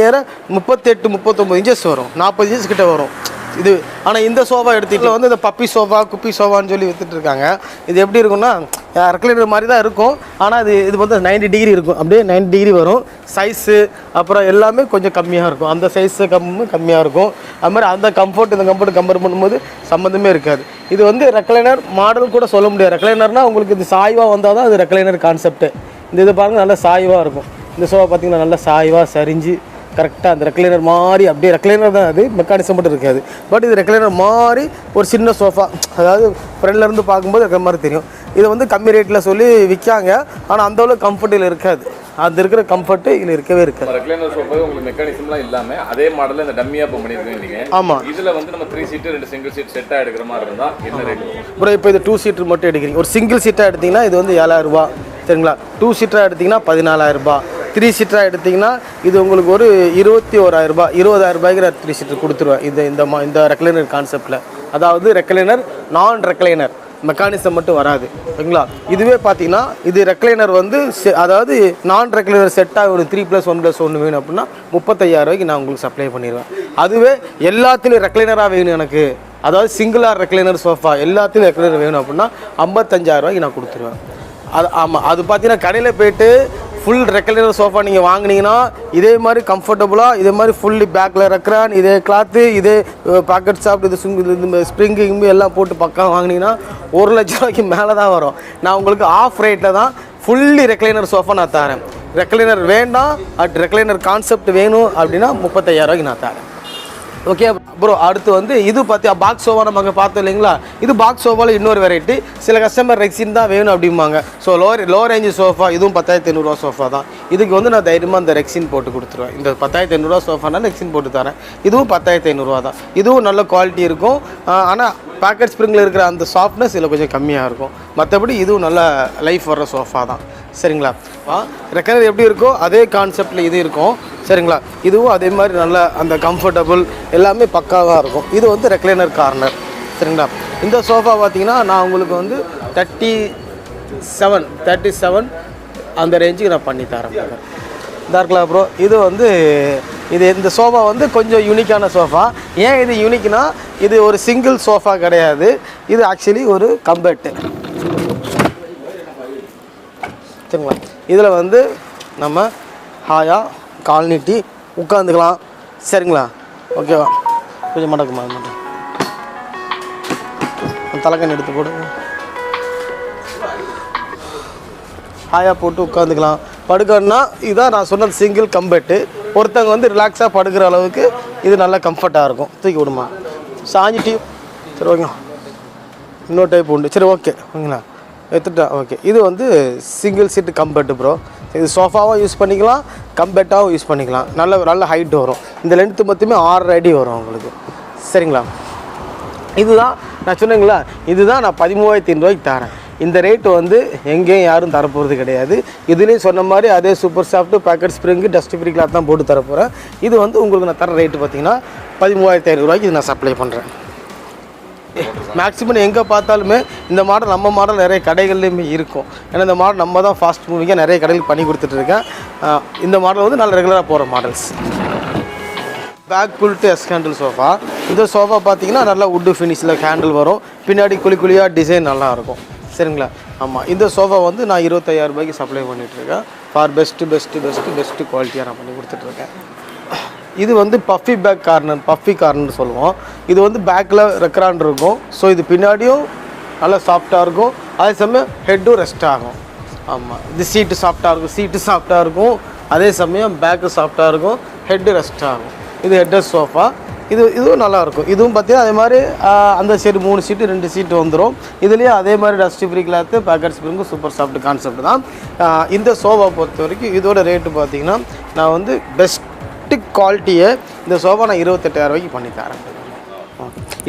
38-39 இன்ச்சஸ் வரும், 40 இன்ச்சஸ் கிட்ட வரும் இது. ஆனால் இந்த சோஃபா எடுத்துக்கிட்டு வந்து இந்த பப்பி சோஃபா குப்பி சோஃபான்னு சொல்லி விற்றுட்டு இருக்காங்க. இது எப்படி இருக்குன்னா ரெக்லைனர் மாதிரி தான் இருக்கும். ஆனால் இது வந்து 90 டிகிரி இருக்கும், அப்படியே 90 டிகிரி வரும். சைஸு அப்புறம் எல்லாமே கொஞ்சம் கம்மியாக இருக்கும். அந்த சைஸு கம்மியாக இருக்கும். அது மாதிரி அந்த கம்ஃபர்ட் இந்த கம்ஃபர்ட் கம்பேர் பண்ணும்போது சம்மந்தமே இருக்காது. இது வந்து ரெக்லைனர் மாடல் கூட சொல்ல முடியாது. ரெக்லைனர்னால் உங்களுக்கு இது சாய்வாக வந்தால் தான் அது ரெக்லைனர் கான்செப்ட்டு. இந்த இது பாருங்கள் நல்லா சாய்வாக இருக்கும். இந்த சோஃபா பார்த்திங்கன்னா நல்லா சாய்வாக சரிஞ்சு கரெக்டாக அந்த ரெக்லைனர் மாதிரி, அப்படியே ரெக்லைனர் தான் அது, மெக்கானிசம் மட்டும் இருக்காது. பட் இது ரெக்லைனர் மாதிரி ஒரு சின்ன சோஃபா, அதாவது ஃப்ரெண்ட்லேருந்து பார்க்கும்போது இருக்கிற மாதிரி தெரியும். இதை வந்து கம்மி ரேட்டில் சொல்லி விற்காங்க. ஆனால் அந்தளவுக்கு கம்ஃபர்ட்டில் இருக்காது. அது இருக்கிற கம்ஃபர்ட்டு இதில் இருக்கவே இருக்காது. ரெக்லைனர் சோஃபா உங்களுக்கு மெக்கானிசம்லாம் இல்லாமல் அதே மாடலில் இந்த டம்மியாக இப்போ பண்ணியிருக்கீங்க நீங்கள். ஆமாம், இதில் வந்து நம்ம 3 சீட்டு 2 சிங்கிள் சீட் செட்டாக எடுக்கிற மாதிரி இருந்தால் என்ன ரேட்? அப்புறம் இப்போ இது 2 சீட்டர் மட்டும் எடுக்கிறீங்க. ஒரு சிங்கிள் சீட்டாக எடுத்திங்கன்னா இது வந்து 7000 ரூபா. சரிங்களா? 2 சீட்டராக எடுத்திங்கன்னா 14000 ரூபா. 3 சீட்டராக எடுத்திங்கன்னா இது உங்களுக்கு ஒரு 21000 ரூபா, 20000 ரூபாய்க்கு 3 சீட்டர் கொடுத்துருவேன். இந்த ரெக்லைனர் கான்செப்டில், அதாவது ரெக்லைனர் நான் ரெக்லைனர் மெக்கானிசம் மட்டும் வராது. ஓகேங்களா? இதுவே பார்த்தீங்கன்னா இது ரெக்லைனர் வந்து அதாவது நான் ரெக்லைனர் செட்டாக ஒரு 3+1+1 வேணும் அப்படின்னா 35000 ரூபாய்க்கு நான் உங்களுக்கு சப்ளை பண்ணிடுவேன். அதுவே எல்லாத்துலேயும் ரெக்லைனராக வேணும் எனக்கு, அதாவது சிங்கிளாக ரெக்லைனர் சோஃபா எல்லாத்துலேயும் ரெக்லைனர் வேணும் அப்படின்னா 55000 ரூபாய்க்கு நான் கொடுத்துருவேன். ஆமாம், அது பார்த்தீங்கன்னா கடையில் போய்ட்டு ஃபுல் ரெக்லைனர் சோஃபா நீங்கள் வாங்கினீங்கன்னா இதே மாதிரி கம்ஃபர்டபுளாக இதே மாதிரி ஃபுல்லி பேக்கில் ரெக்ரான், இதே கிளாத்து, இதே பாக்கெட் சாப்பிட்டு இது ஸ்ப்ரிங்கு எல்லாம் போட்டு பக்கம் வாங்கினீங்கன்னா 1 லட்ச ரூபாய்க்கு மேலே தான் வரும். நான் உங்களுக்கு ஆஃப் ரேட்டில் தான் ஃபுல்லி ரெக்லைனர் சோஃபா நான் தரேன். ரெக்லைனர் வேண்டாம், ரெக்லைனர் கான்செப்ட் வேணும் அப்படின்னா 35000 ரூபாய்க்கு நான் தரேன். ஓகே ப்ரோ, அடுத்து வந்து இது பார்த்தியா பாக்ஸ் சோஃபா நம்ம அங்கே பார்த்தோம் இல்லைங்களா, இது பாக்ஸ் சோஃபாவில் இன்னொரு வெரைட்டி. சில கஸ்டமர் ரெக்ஸின் தான் வேணும் அப்படிம்பாங்க. ஸோ லோ ரேஞ்சு சோஃபா, இதுவும் 10,500 சோஃபா தான். இதுக்கு வந்து நான் தைரியமாக அந்த ரெக்ஸின் போட்டு கொடுத்துருவேன். இந்த 10,500 சோஃபானா ரெக்ஸின் போட்டு தரேன். இதுவும் 10,500 தான். இதுவும் நல்ல குவாலிட்டி இருக்கும். ஆனால் பாக்கெட் ஸ்ப்ரிங்கில் இருக்கிற அந்த சாஃப்ட்னஸ் இதில் கொஞ்சம் கம்மியாக இருக்கும். மற்றபடி இதுவும் நல்ல லைஃப் வர்ற சோஃபா தான். சரிங்களா? ரெக்கனர் எப்படி இருக்கோ அதே கான்செப்டில் இது இருக்கும். சரிங்களா? இதுவும் அதே மாதிரி நல்ல அந்த கம்ஃபர்டபுள் எல்லாமே பக்காவாக இருக்கும். இது வந்து ரெக்லைனர் கார்னர். சரிங்களா? இந்த சோஃபா பார்த்தீங்கன்னா நான் உங்களுக்கு வந்து 37 அந்த ரேஞ்சுக்கு நான் பண்ணி தரேன். இதாக இருக்கலாம் ப்ரோ. இது வந்து இந்த சோஃபா வந்து கொஞ்சம் யூனிக்கான சோஃபா. ஏன் இது யூனிக்னா, இது ஒரு சிங்கிள் சோஃபா கிடையாது. இது ஆக்சுவலி ஒரு கம்பெட்டு. சரிங்களா? இதில் வந்து நம்ம ஹாயாக கால் நீட்டி உட்காந்துக்கலாம். சரிங்களா? ஓகேவா? கொஞ்சம் மடக்குமா தலைக்கண் எடுத்து போடுங்க. ஹாயாக போட்டு உட்காந்துக்கலாம். படுக்கணுன்னா இதான் நான் சொன்னது சிங்கிள் கம்பெட்டு. ஒருத்தவங்க வந்து ரிலாக்ஸாக படுக்கிற அளவுக்கு இது நல்லா கம்ஃபர்ட்டாக இருக்கும். தூக்கி விடுமா சாஞ்சிட்டி. சரி ஓகே, இன்னொரு டைப் உண்டு. சரி ஓகே ஓகேங்களா, எடுத்துட்டா. ஓகே, இது வந்து சிங்கிள் சீட்டு கம்பெட்டு ப்ரோ. இது சோஃபாவும் யூஸ் பண்ணிக்கலாம், கம்பெட்டாகவும் யூஸ் பண்ணிக்கலாம். நல்ல ஹைட் வரும். இந்த லென்த்து மொத்தமே 6 அடி வரும் உங்களுக்கு. சரிங்களா? இதுதான் நான் சொன்னீங்களா, இதுதான் நான் 13,500 தரேன். இந்த ரேட்டு வந்து எங்கேயும் யாரும் தரப்போகிறது கிடையாது. இதுலேயும் சொன்ன மாதிரி அதே super soft, packet spring, dust free cloth தான் போட்டு தரப்போகிறேன். இது வந்து உங்களுக்கு நான் தர ரேட்டு பார்த்தீங்கன்னா 13,500 இது நான் சப்ளை பண்ணுறேன். மேக்ஸிமம் எங்கே பார்த்தாலுமே இந்த மாடல் நம்ம மாடல் நிறைய கடைகள்லேயுமே இருக்கும். ஏன்னா இந்த மாடல் நம்ம தான் ஃபாஸ்ட் மூவிங்காக நிறைய கடைகளுக்கு பண்ணி கொடுத்துட்ருக்கேன். இந்த மாடல் வந்து நல்ல ரெகுலராக போகிற models. Back built S handle sofa. இந்த சோஃபா பார்த்தீங்கன்னா நல்லா வுட்டு ஃபினிஷில் ஹேண்டில் வரும். பின்னாடி குழியாக டிசைன் நல்லாயிருக்கும். சரிங்களா? ஆமாம், இந்த சோஃபா வந்து நான் 25,000 சப்ளை பண்ணிகிட்ருக்கேன். ஃபார் பெஸ்ட்டு குவாலிட்டியாக நான் பண்ணி கொடுத்துட்ருக்கேன். இது வந்து puffy back corner, puffy corner சொல்லுவோம். இது வந்து பேக்கில் ரெக்ரான் இருக்கும். ஸோ இது பின்னாடியும் நல்லா சாஃப்டாக இருக்கும். அதே சமயம் ஹெட்டும் ரெஸ்ட் ஆகும். ஆமாம், இது சீட்டு சாஃப்டாக இருக்கும். அதே சமயம் பேக்கு சாஃப்டாக இருக்கும், ஹெட்டு ரெஸ்ட் ஆகும். இது ஹெட்டர் சோஃபா. இதுவும் நல்லாயிருக்கும். இதுவும் பார்த்தீங்கன்னா அதே மாதிரி அந்த சைடு 3 சீட்டு 2 சீட்டு வந்துடும். இதுலேயே அதே மாதிரி dust free cloth, packet spring, super soft concept தான். இந்த சோஃபா பொறுத்த வரைக்கும் இதோட ரேட்டு பார்த்தீங்கன்னா நான் வந்து பெஸ்ட்டு குவாலிட்டியை இந்த சோஃபா நான் 28,000 பண்ணி தரேன்.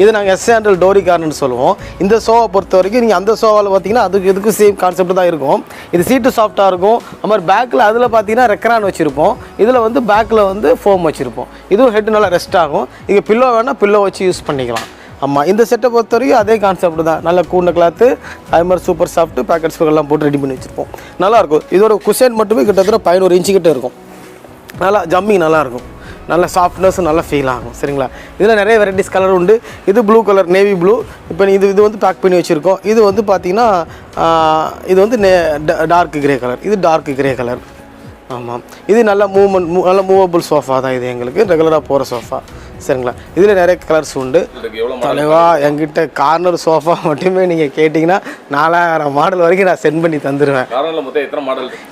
இது நாங்கள் எஸ் ஹேண்டில் டோரி கார்னர்னு சொல்லுவோம். இந்த சோஃபா பொறுத்த வரைக்கும் நீங்கள் அந்த சோஃபாவில் பார்த்தீங்கன்னா இதுக்கும் சேம் கான்செப்ட் தான் இருக்கும். இது சீட்டு சாஃப்டாக இருக்கும். அது மாதிரி பேக்கில் அதில் பார்த்தீங்கன்னா ரெக்ரான் வச்சுருப்போம். இதில் வந்து பேக்கில் வந்து ஃபோம் வச்சுருப்போம். இதுவும் ஹெட் நல்லா ரெஸ்ட் ஆகும். இங்கே பில்லோ வேணால் பில்லோ வச்சு யூஸ் பண்ணிக்கலாம். ஆமாம், இந்த செட்டை பொறுத்த வரைக்கும் அதே கான்செப்ட் தான். நல்ல கூண்ட கிளாத்து, அது மாதிரி சூப்பர் சாஃப்ட்டு, பேக்கெட் ஸ்பெல்லாம் போட்டு ரெடி பண்ணி வச்சுருப்போம். நல்லாயிருக்கும். இதோட குஷன் மட்டுமே கிட்டத்தட்ட 11 இன்ச்சு கிட்ட இருக்கும். நல்லா ஜம்மிங் நல்லாயிருக்கும். நல்ல சாஃப்ட்னஸும் நல்லா ஃபீல் ஆகும். சரிங்களா? இதில் நிறைய வெரைட்டிஸ் கலர் உண்டு. இது ப்ளூ கலர், நேவி ப்ளூ. இப்போ இது வந்து பேக் பண்ணி வச்சுருக்கோம். இது வந்து பார்த்திங்கன்னா இது வந்து டார்க் கிரே கலர். இது டார்க் கிரே கலர். ஆமாம், இது நல்ல மூவபிள் சோஃபா தான். இது எங்களுக்கு ரெகுலராக போகிற சோஃபா. சரிங்களா? இதில் நிறைய கலர்ஸ் உண்டு. தலைவா, என்கிட்ட கார்னர் சோஃபா மட்டுமே நீங்கள் கேட்டிங்கன்னா 4000 மாடல் வரைக்கும் நான் சென்ட் பண்ணி தந்துடுவேன்.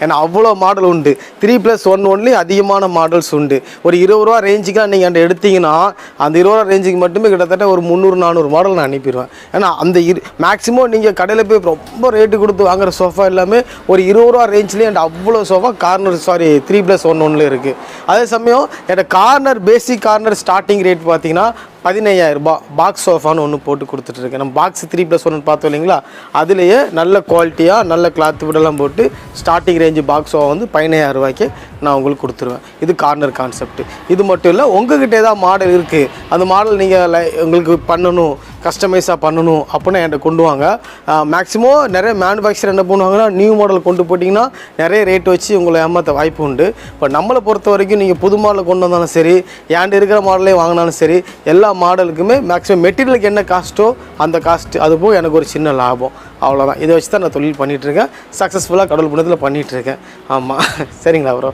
ஏன்னா அவ்வளோ மாடல் உண்டு. 3+1 ஒன்லேயும் அதிகமான மாடல்ஸ் உண்டு. ஒரு 20 ரூபா ரேஞ்சுக்கு நீங்கள் அந்த எடுத்திங்கன்னா அந்த 20 ரூபா ரேஞ்சுக்கு மட்டுமே கிட்டத்தட்ட ஒரு 300-400 மாடல் நான் அனுப்பிடுவேன். ஏன்னா அந்த மேக்ஸிமம் நீங்கள் கடையில் போய் ரொம்ப ரேட்டு கொடுத்து வாங்குகிற சோஃபா எல்லாமே ஒரு 20 ரூபா ரேஞ்ச்லேயே அந்த அவ்வளோ சோஃபா கார்னர் 3+1 ஒன்றில் இருக்குது. அதே சமயம் என்னோட கார்னர் பேசிக் கார்னர் ஸ்டார்டிங் ரேட் பார்த்தீங்கன்னா 15,000 பாக்ஸ் சோஃபான்னு ஒன்று போட்டு கொடுத்துட்ருக்கேன். நம்ம பாக்ஸ் 3+1 பார்த்தோம் இல்லைங்களா, அதுலேயே நல்ல குவாலிட்டியாக நல்ல கிளாத் விடலாம் போட்டு ஸ்டார்டிங் ரேஞ்சு பாக்ஸ் சோஃபா வந்து 15,000 நான் உங்களுக்கு கொடுத்துருவேன். இது கார்னர் கான்செப்ட். இது மட்டும் இல்லை, உங்ககிட்ட ஏதாவது மாடல் இருக்குது, அந்த மாடல் நீங்கள் உங்களுக்கு பண்ணணும், கஸ்டமைஸாக பண்ணணும் அப்படின்னா என்கிட்ட கொண்டு வாங்க. மேக்ஸிமம் நிறைய மேனுஃபேக்சர் என்ன பண்ணுவாங்கன்னா, நியூ மாடல் கொண்டு போட்டிங்கன்னா நிறைய ரேட் வச்சு உங்களை ஏமாற்ற வாய்ப்பு உண்டு. இப்போ நம்மளை பொறுத்த வரைக்கும் நீங்கள் புது மாடலை கொண்டு வந்தாலும் சரி, ஏன்ட்டு இருக்கிற மாடலே வாங்கினாலும் சரி, எல்லா மாடலுக்குமே மேக்ஸிமம் மெட்டீரியலுக்கு என்ன காஸ்ட்டோ அந்த காஸ்ட்டு, அது போக எனக்கு ஒரு சின்ன லாபம். அவ்வளோதான். இதை வச்சு தான் நான் தொழில் பண்ணிகிட்ருக்கேன். சக்ஸஸ்ஃபுல்லாக கடவுள் புண்ணியத்தில் பண்ணிகிட்ருக்கேன். ஆமாம், சரிங்களா ப்ரோ?